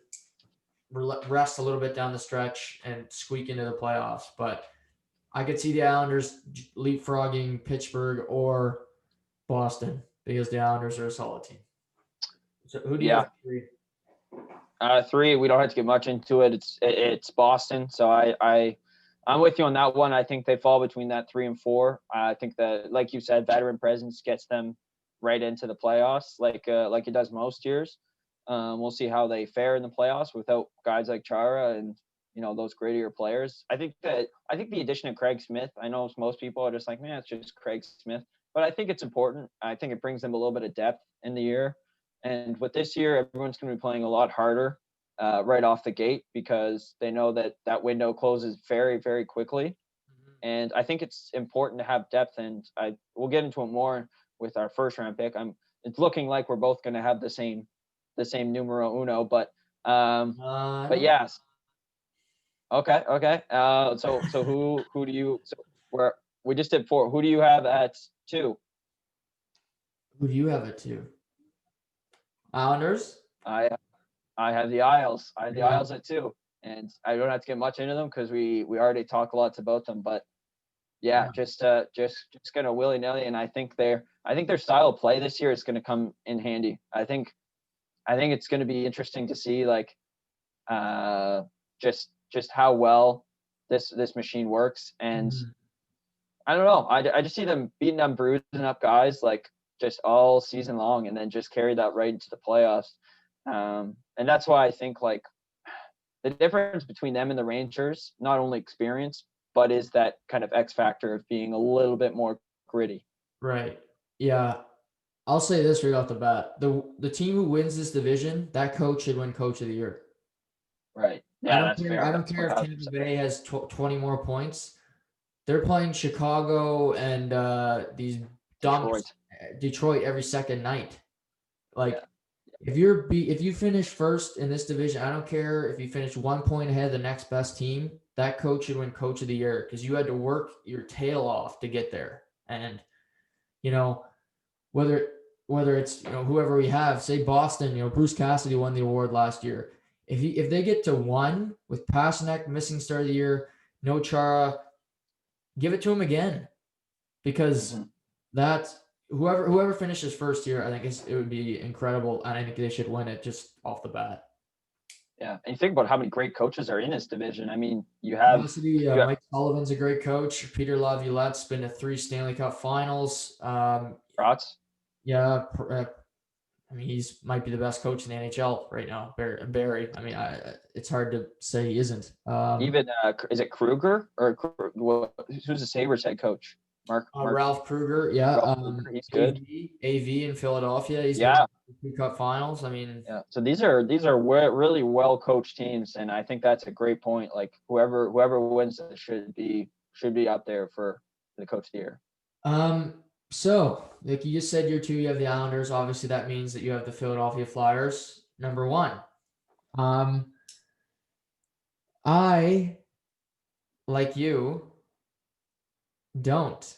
rest a little bit down the stretch and squeak into the playoffs. But I could see the Islanders leapfrogging Pittsburgh or Boston because the Islanders are a solid team. So who do you Yeah. have 3? 3. We don't have to get much into it. It's Boston. So I'm with you on that one. I think they fall between that 3 and 4. I think that, like you said, veteran presence gets them right into the playoffs, like it does most years. We'll see how they fare in the playoffs without guys like Chara and those grittier players. I think the addition of Craig Smith. I know most people are just like, man, it's just Craig Smith, but I think it's important. I think it brings them a little bit of depth in the year. And with this year, everyone's going to be playing a lot harder right off the gate because they know that window closes very, very quickly. Mm-hmm. And I think it's important to have depth. And we'll get into it more with our first round pick. It's looking like we're both going to have the same numero uno, but yes. Okay. So who do you? So we just did 4. Who do you have at 2? Who do you have at 2? Islanders? I have the Isles. I have the Yeah. Isles at 2, and I don't have to get much into them because we already talk lots about them. But yeah, just gonna willy nilly, and I think their style of play this year is gonna come in handy. I think it's gonna be interesting to see like just how well this machine works, and I don't know. I just see them beating up, bruising up guys like just all season long, and then just carry that right into the playoffs. And that's why I think like the difference between them and the Rangers, not only experience, but is that kind of X factor of being a little bit more gritty. Right. Yeah. I'll say this right off the bat. The team who wins this division, that coach should win Coach of the Year. Right. Yeah, that's fair. fair. I don't care if Tampa Bay has 20 more points. They're playing Chicago and these dumps Detroit every second night. Like if you finish first in this division, I don't care if you finish 1 point ahead of the next best team, that coach should win Coach of the Year because you had to work your tail off to get there. And whether it's whoever we have, say Boston, Bruce Cassidy won the award last year. If they get to 1 with Pastrnak missing start of the year, no Chara, give it to him again because that whoever finishes first here, I think it would be incredible, and I think they should win it just off the bat. Yeah, and you think about how many great coaches are in this division. I mean, you have Mike Sullivan's a great coach. Peter Laviolette's been to 3 Stanley Cup Finals. Trotz. Yeah, I mean, he's might be the best coach in the NHL right now. Barry. I mean, it's hard to say he isn't. Even is it Kruger or who's the Sabres head coach? Mark Ralph Kruger. Yeah. Ralph Kruger, he's good. AV in Philadelphia. He's yeah. been to 2 Cup Finals. I mean, yeah. So these are really well coached teams, and I think that's a great point. Like whoever wins this should be up there for the coach of the year. So, like you just said, year 2, you have the Islanders. Obviously, that means that you have the Philadelphia Flyers, number 1. I, like you, don't.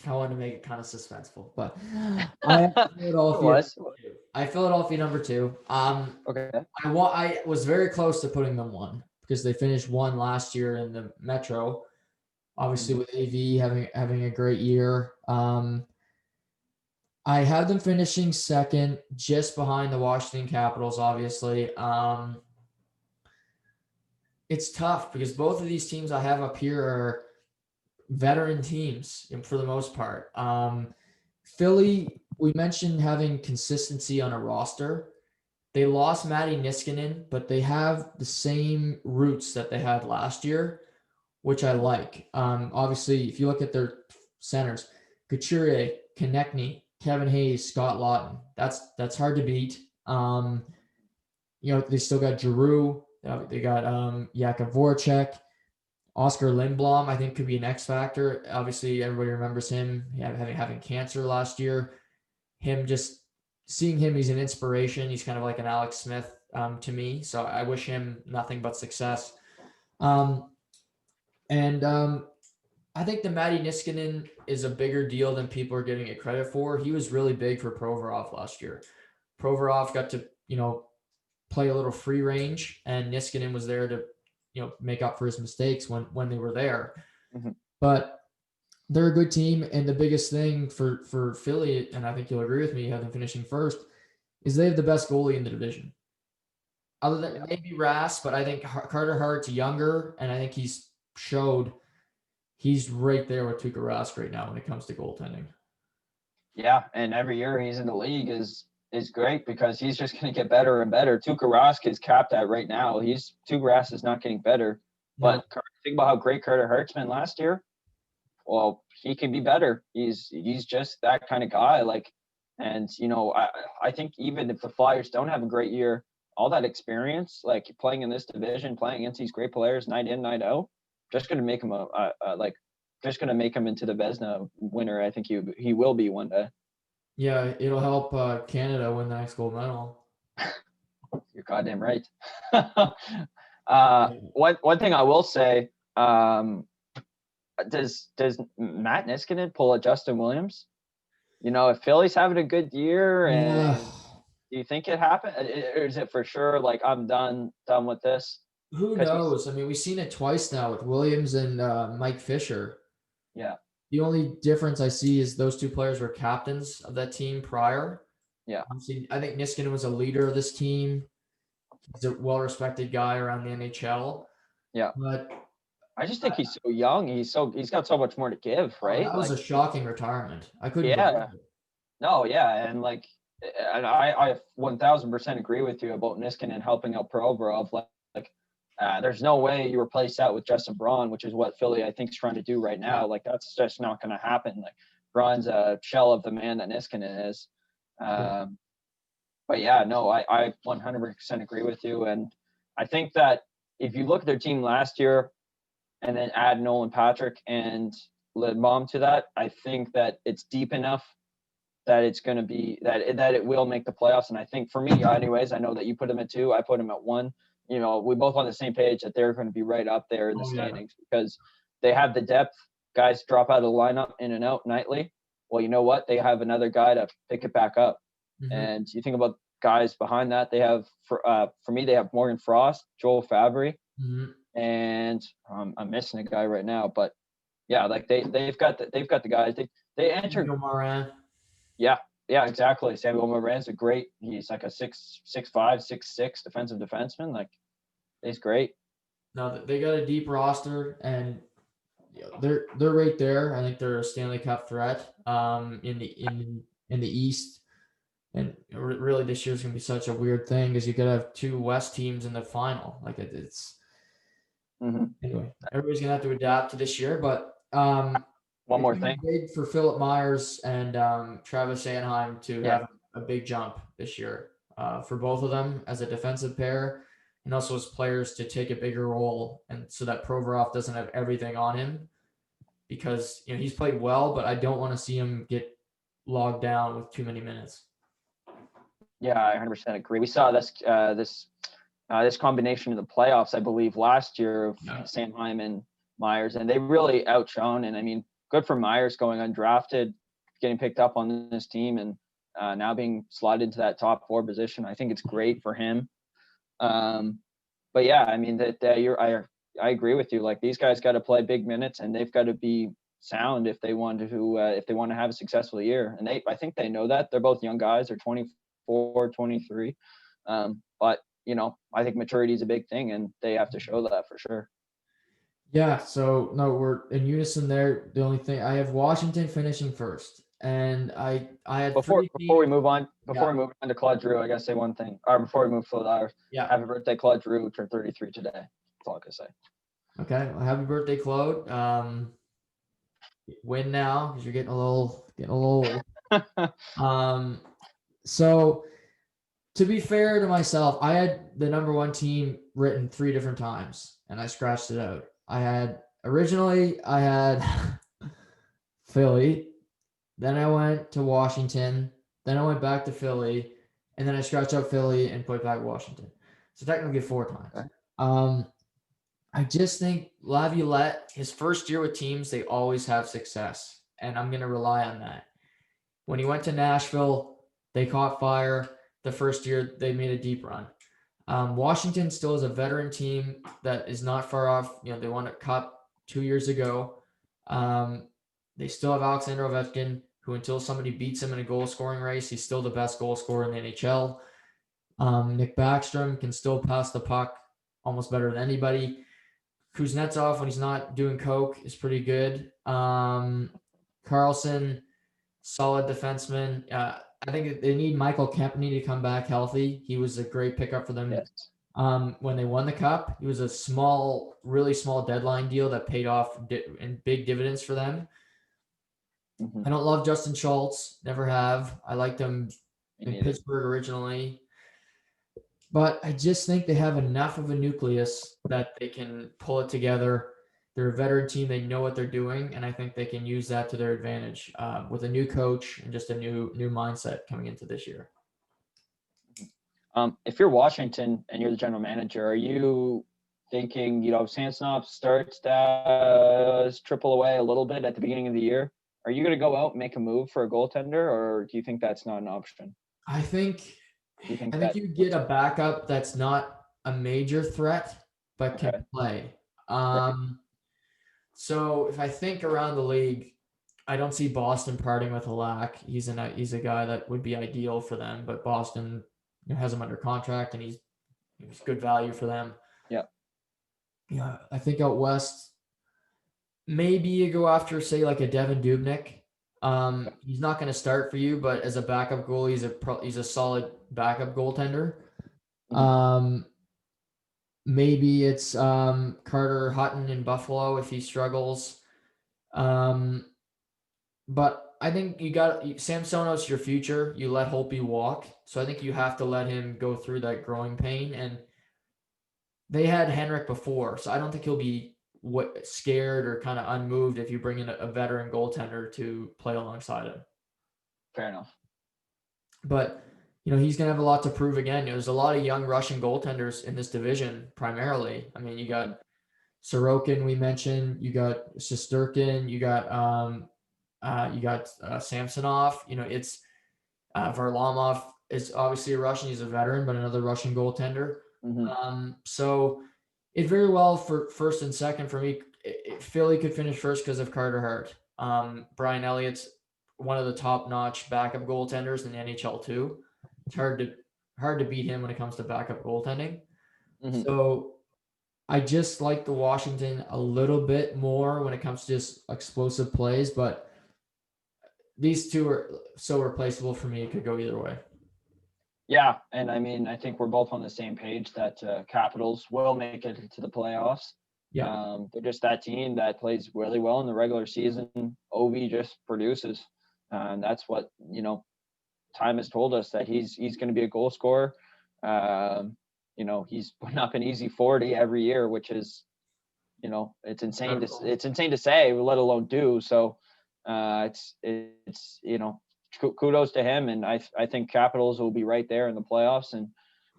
I want to make it kind of suspenseful, but I have Philadelphia number 2. Okay. I was very close to putting them 1 because they finished 1 last year in the Metro. Obviously, with AV having a great year. I have them finishing 2nd, just behind the Washington Capitals, obviously. It's tough because both of these teams I have up here are veteran teams for the most part. Philly, we mentioned having consistency on a roster. They lost Matty Niskanen, but they have the same roots that they had last year, which I like. Obviously, if you look at their centers, Couturier, Konechny, Kevin Hayes, Scott Laughton, that's hard to beat. They still got Giroux. They got Jakub Voracek. Oscar Lindblom, I think, could be an X factor. Obviously, everybody remembers him having cancer last year. Seeing him, he's an inspiration. He's kind of like an Alex Smith to me. So I wish him nothing but success. I think the Matty Niskanen is a bigger deal than people are giving it credit for. He was really big for Provorov last year. Provorov got to, play a little free range, and Niskanen was there to, make up for his mistakes when they were there. Mm-hmm. But they're a good team, and the biggest thing for Philly, and I think you'll agree with me, have them finishing 1st, is they have the best goalie in the division. Other than maybe Rask, but I think Carter Hart's younger, and I think he's right there with Tuukka Rask right now when it comes to goaltending. Yeah, and every year he's in the league is great because he's just going to get better and better. Tuukka Rask is capped at right now. Tuukka Rask is not getting better. No. But think about how great Carter Hart's been last year. Well, he can be better. He's just that kind of guy. I think even if the Flyers don't have a great year, all that experience, like playing in this division, playing against these great players night in, night out, just going to make him into the Vezina winner. I think he will be one day. Yeah, it'll help Canada win the next gold medal. You're goddamn right. One thing I will say, does Matt Niskanen pull a Justin Williams? If Philly's having a good year, and do you think it happened? Or is it for sure like I'm done with this? Who knows? I mean, we've seen it twice now with Williams and Mike Fisher. Yeah. The only difference I see is those 2 players were captains of that team prior. Yeah. I think Niskanen was a leader of this team. He's a well-respected guy around the NHL. Yeah. But I just think he's so young. He's got so much more to give, right? That was a shocking retirement. I couldn't believe it. No, yeah. And I 1000% agree with you about Niskanen helping out Provorov. There's no way you replace that with Justin Braun, which is what Philly, I think, is trying to do right now. Like, that's just not going to happen. Like, Braun's a shell of the man that Niskanen is. But yeah, no, I 100% agree with you. And I think that if you look at their team last year and then add Nolan Patrick and Lindblom to that, I think that it's deep enough that it's going to be that it will make the playoffs. And I think for me, anyways, I know that you put them at 2, I put them at 1. We both on the same page that they're going to be right up there in the standings because they have the depth. Guys drop out of the lineup in and out nightly. Well, you know what? They have another guy to pick it back up. Mm-hmm. And you think about guys behind that. They have, for me, they have Morgan Frost, Joel Fabry, and I'm missing a guy right now. But yeah, like they've got the guys. They entered. Morin. Yeah, Yeah, exactly. Samuel Moran's he's like a 6'5", 6'6" defensive defenseman. Like, he's great. No, they got a deep roster, and they're right there. I think they're a Stanley Cup threat in the East. And really, this year's gonna be such a weird thing because you could have two West teams in the final. Like it's anyway. Everybody's gonna have to adapt to this year, but One more it's gonna thing. be big for Philip Myers and Travis Sanheim to Yeah. have a big jump this year for both of them as a defensive pair, and also as players to take a bigger role, and so that Provorov doesn't have everything on him, because he's played well, but I don't want to see him get logged down with too many minutes. Yeah, I 100% agree. We saw this combination in the playoffs, I believe, last year of Sanheim and Myers, and they really outshone. And I mean, good for Myers going undrafted, getting picked up on this team, and now being slotted into that top 4 position. I think it's great for him. But yeah, I mean I agree with you. Like, these guys got to play big minutes, and they've got to be sound if they want to have a successful year. And I think they know that. They're both young guys. They're 24, 23. But I think maturity is a big thing, and they have to show that for sure. Yeah, so no, we're in unison there. The only thing, I have Washington finishing first, and I had Before we move on to Claude Giroux, I gotta say one thing. Or before we move to the Flyers, happy birthday, Claude Giroux, who turned 33 today. That's all I can say. Okay, well, happy birthday, Claude. Win now because you're getting a little old. So to be fair to myself, I had the number 1 team written 3 different times, and I scratched it out. Originally I had Philly, then I went to Washington, then I went back to Philly, and then I scratched out Philly and put back Washington. So technically 4 times. Okay. I just think Laviolette, his first year with teams, they always have success, and I'm going to rely on that. When he went to Nashville, they caught fire. The first year, they made a deep run. Washington still is a veteran team that is not far off. They won a cup 2 years ago. They still have Alexander Ovechkin, who, until somebody beats him in a goal-scoring race, he's still the best goal scorer in the NHL. Nick Backstrom can still pass the puck almost better than anybody. Kuznetsov, when he's not doing coke, is pretty good. Carlson, solid defenseman. I think they need Michael Kempny to come back healthy. He was a great pickup for them. Yes. When they won the cup, he was a really small deadline deal that paid off in big dividends for them. I don't love Justin Schultz. Never have. I liked him in Pittsburgh originally. But I just think they have enough of a nucleus that they can pull it together. They're a veteran team. They know what they're doing, and I think they can use that to their advantage with a new coach and just a new mindset coming into this year. If you're Washington and you're the general manager, are you thinking, Samsonov starts to stripple away a little bit at the beginning of the year? Are you going to go out and make a move for a goaltender, or do you think that's not an option? I think you get a backup that's not a major threat, but can play. So if I think around the league, I don't see Boston parting with Halak. He's a guy that would be ideal for them, but Boston has him under contract, and he's good value for them. Yeah. I think out west, maybe you go after, say, like a Devin Dubnyk. He's not going to start for you, but as a backup goalie, he's a solid backup goaltender. Maybe it's Carter Hutton in Buffalo if he struggles. But I think you got Samsonov's your future. You let Holtby walk, so I think you have to let him go through that growing pain. And they had Henrik before, so I don't think he'll be scared or kind of unmoved if you bring in a veteran goaltender to play alongside him. Fair enough. But he's going to have a lot to prove again. There's a lot of young Russian goaltenders in this division primarily. I mean, you got Sorokin, we mentioned, you got Shesterkin, you got Samsonov. It's Varlamov is obviously a Russian. He's a veteran, but another Russian goaltender. So it very well for first and second for me. Philly could finish first because of Carter Hart. Brian Elliott's one of the top-notch backup goaltenders in the NHL too. It's hard to beat him when it comes to backup goaltending. Mhm. So I just like the Washington a little bit more when it comes to just explosive plays, but these two are so replaceable for me. It could go either way. Yeah, and I mean, I think we're both on the same page that Capitals will make it to the playoffs. Yeah. They're just that team that plays really well in the regular season. Ovi just produces, and that's what time has told us that he's going to be a goal scorer. He's putting up an easy 40 every year, which is it's insane to say, let alone do. So it's kudos to him, and I think Capitals will be right there in the playoffs. And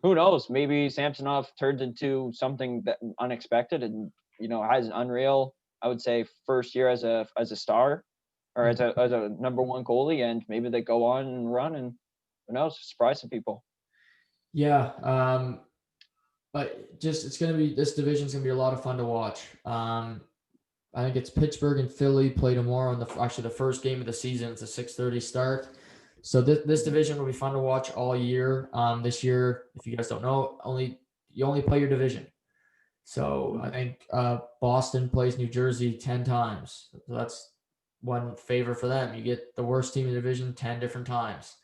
who knows, maybe Samsonov turns into something that unexpected and has an unreal, I would say, first year as a star or as a number one goalie, and maybe they go on and run, and who knows, surprise some people. Yeah. But just this division's gonna be a lot of fun to watch. I think it's Pittsburgh and Philly play tomorrow, the first game of the season. It's a 6:30 start. So this division will be fun to watch all year. This year, if you guys don't know, you only play your division. So I think Boston plays New Jersey 10 times. So that's one favor for them. You get the worst team in the division 10 different times.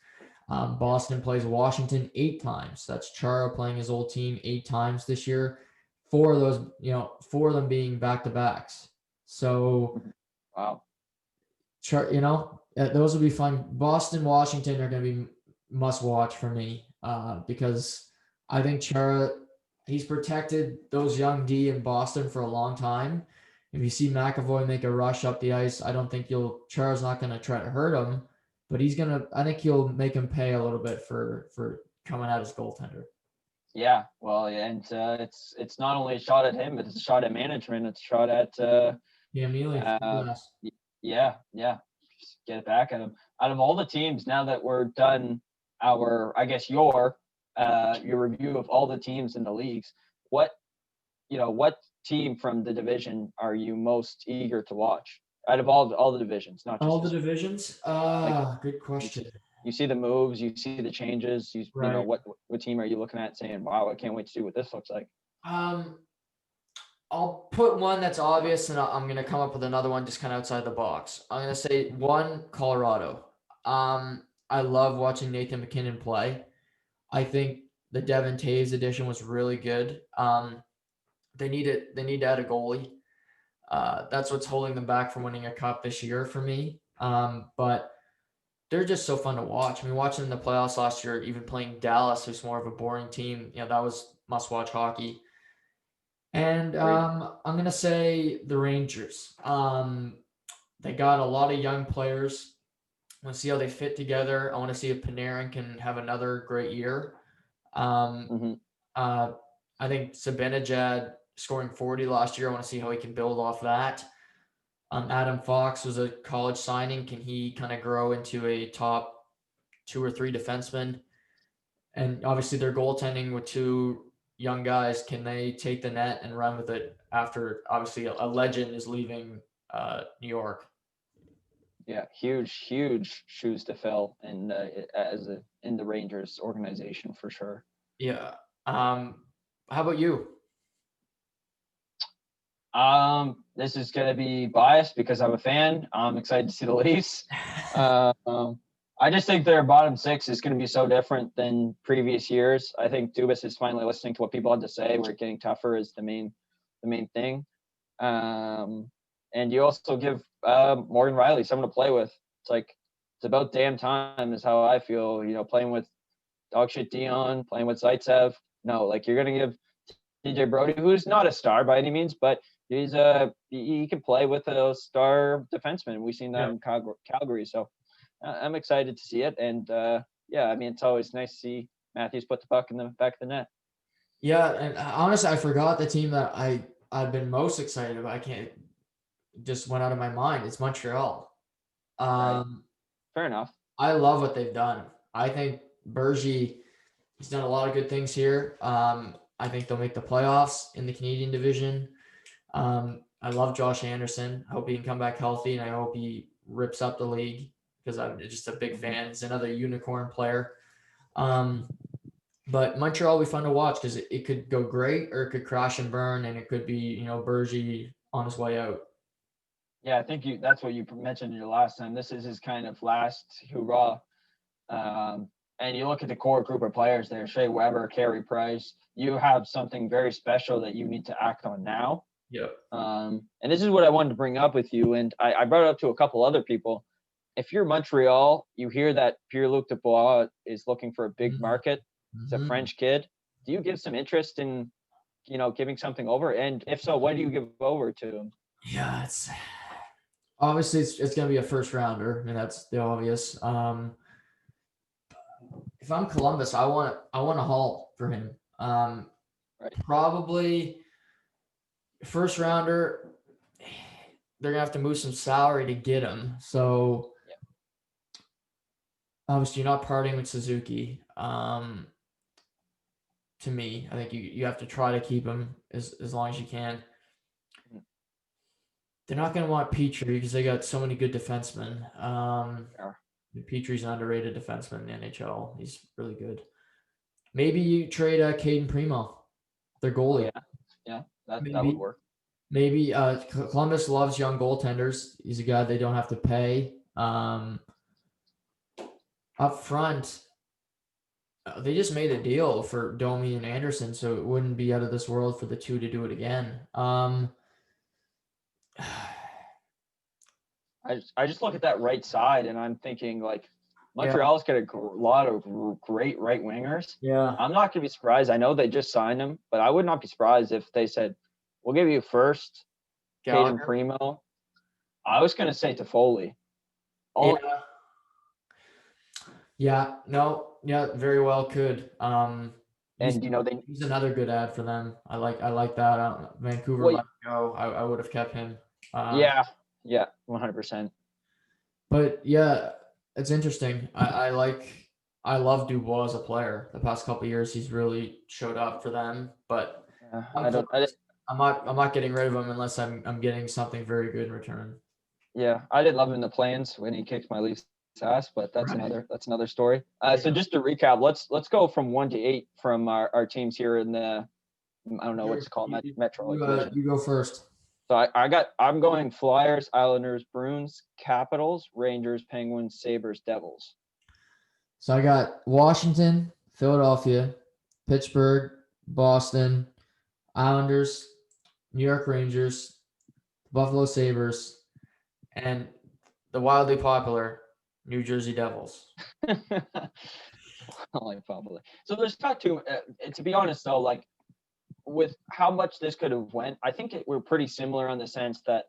Boston plays Washington 8 times. That's Chara playing his old team 8 times this year. 4 of those, 4 of them being back-to-backs. So, wow, those will be fun. Boston, Washington are going to be must watch for me because I think Chara, he's protected those young D in Boston for a long time. If you see McAvoy make a rush up the ice, I don't think Chara's not going to try to hurt him, but I think he'll make him pay a little bit for coming at his goaltender. Yeah, well, and it's not only a shot at him, but it's a shot at management. It's a shot at Neely. yeah, just get it back at him. Out of all the teams, now that we're done your review of all the teams in the leagues, what team from the division are you most eager to watch? Out of all the divisions, not just all the divisions. Good question. You see the moves, you see the changes. Right. What team are you looking at saying, "Wow, I can't wait to see what this looks like"? I'll put one that's obvious, and I'm going to come up with another one just kind of outside the box. I'm going to say one, Colorado. I love watching Nathan McKinnon play. I think the Devin Taves edition was really good. They need to add a goalie. That's what's holding them back from winning a cup this year for me. But they're just so fun to watch. I mean, watching in the playoffs last year, even playing Dallas, who's more of a boring team, that was must-watch hockey. And I'm going to say the Rangers. They got a lot of young players. I want to see how they fit together. I want to see if Panarin can have another great year. I think Zibanejad scoring 40 last year. I want to see how he can build off that. Adam Fox was a college signing. Can he kind of grow into a top 2 or 3 defenseman? And obviously their goaltending with 2 young guys, can they take the net and run with it after obviously a legend is leaving New York? Yeah, huge shoes to fill in the Rangers organization for sure. Yeah. How about you? This is gonna be biased because I'm a fan. I'm excited to see the Leafs. I just think their bottom 6 is going to be so different than previous years. I think Dubas is finally listening to what people had to say. We're getting tougher is the main thing. And you also give Morgan Riley someone to play with. It's about damn time is how I feel. Playing with dogshit Dion, playing with Zaitsev. No, you're going to give TJ Brody, who's not a star by any means, but he can play with a star defenseman. We've seen that in Calgary. So I'm excited to see it. And I mean, it's always nice to see Matthews put the puck in the back of the net. Yeah, and honestly, I forgot the team that I've been most excited about. I can't, just went out of my mind. It's Montreal. Right. Fair enough. I love what they've done. I think Bergie, he's done a lot of good things here. I think they'll make the playoffs in the Canadian division. I love Josh Anderson. I hope he can come back healthy, and I hope he rips up the league. because I'm just a big fan. He's another unicorn player. But Montreal will be fun to watch because it could go great or it could crash and burn, and it could be, Bergie on his way out. Yeah, I think that's what you mentioned in your last time. This is his kind of last hurrah. And you look at the core group of players there, Shea Weber, Carey Price, you have something very special that you need to act on now. Yep. And this is what I wanted to bring up with you. And I brought it up to a couple other people. If you're Montreal, you hear that Pierre-Luc Dubois is looking for a big market. He's a French kid. Do you give some interest in, giving something over? And if so, what do you give over to him? Yeah, it's obviously it's going to be a first rounder. I mean, that's the obvious. If I'm Columbus, I want a haul for him. Right. Probably first rounder. They're gonna have to move some salary to get him. So obviously, you're not parting with Suzuki. To me, I think you have to try to keep him as long as you can. They're not going to want Petrie because they got so many good defensemen. Petrie's an underrated defenseman in the NHL. He's really good. Maybe you trade Caden Primo, their goalie. Yeah, that would work. Maybe Columbus loves young goaltenders. He's a guy they don't have to pay. Up front, they just made a deal for Domi and Anderson, so it wouldn't be out of this world for the two to do it again. I just look at that right side and I'm thinking like Montreal's got a lot of great right wingers. Yeah. I'm not going to be surprised. I know they just signed him, but I would not be surprised if they said, we'll give you first, Caden Primo. I was going to say Toffoli. Very well could. He's another good ad for them. I like that. Vancouver let him go. I would have kept him. Yeah, 100%. But yeah, it's interesting. I love Dubois as a player. The past couple of years, he's really showed up for them. But I'm not getting rid of him unless I'm getting something very good in return. Yeah, I did love him in the plans when he kicked my Leafs ass, but that's another story. So just to recap, let's go from 1 to 8 from our teams here in the I don't know what's it called, Metro. You go first. So I'm going Flyers, Islanders, Bruins, Capitals, Rangers, Penguins, Sabres, Devils. So I got Washington, Philadelphia, Pittsburgh, Boston, Islanders, New York Rangers, Buffalo Sabres, and the wildly popular New Jersey Devils. Wildly popular. So there's not too. To be honest, though, like with how much this could have went, I think we're pretty similar in the sense that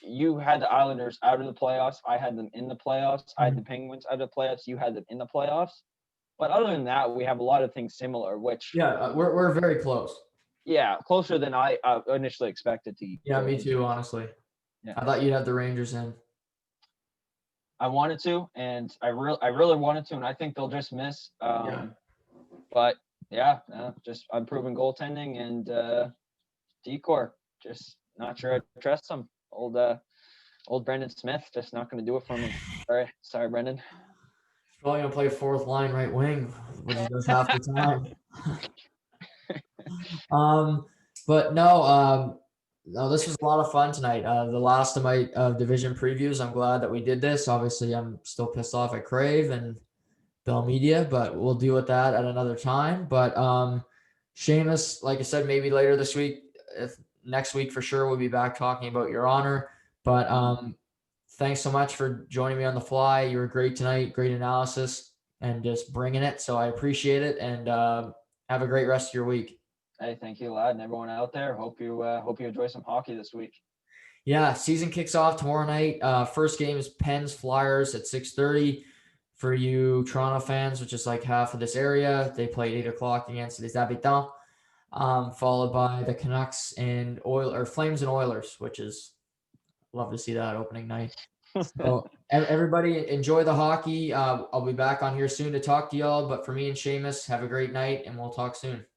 you had the Islanders out of the playoffs. I had them in the playoffs. I had the Penguins out of the playoffs. You had them in the playoffs. But other than that, we have a lot of things similar, which we're very close. Yeah, closer than I initially expected to. Yeah, me too, honestly. Yeah. I thought you'd have the Rangers in. I wanted to, and I really wanted to, and I think they'll just miss. But just improving goaltending and decor. Just not sure I trust them. Old Brendan Smith just not going to do it for me. Sorry, Brendan. Probably gonna play fourth line right wing, which he does half the time. But no, this was a lot of fun tonight. The last of my division previews. I'm glad that we did this. Obviously, I'm still pissed off at Crave and Bell Media, but we'll deal with that at another time. But Shamus, like I said, maybe later this week. If next week for sure, we'll be back talking about Your Honor. But thanks so much for joining me on the fly. You were great tonight. Great analysis and just bringing it. So I appreciate it, and have a great rest of your week. Hey, thank you, lad, and everyone out there. Hope you enjoy some hockey this week. Yeah, season kicks off tomorrow night. First game is Pens Flyers at 6:30. For you Toronto fans, which is like half of this area, they play 8 o'clock against Les Habitants, followed by the Canucks and Flames and Oilers, which is love to see that opening night. So everybody enjoy the hockey. I'll be back on here soon to talk to y'all. But for me and Shamus, have a great night, and we'll talk soon.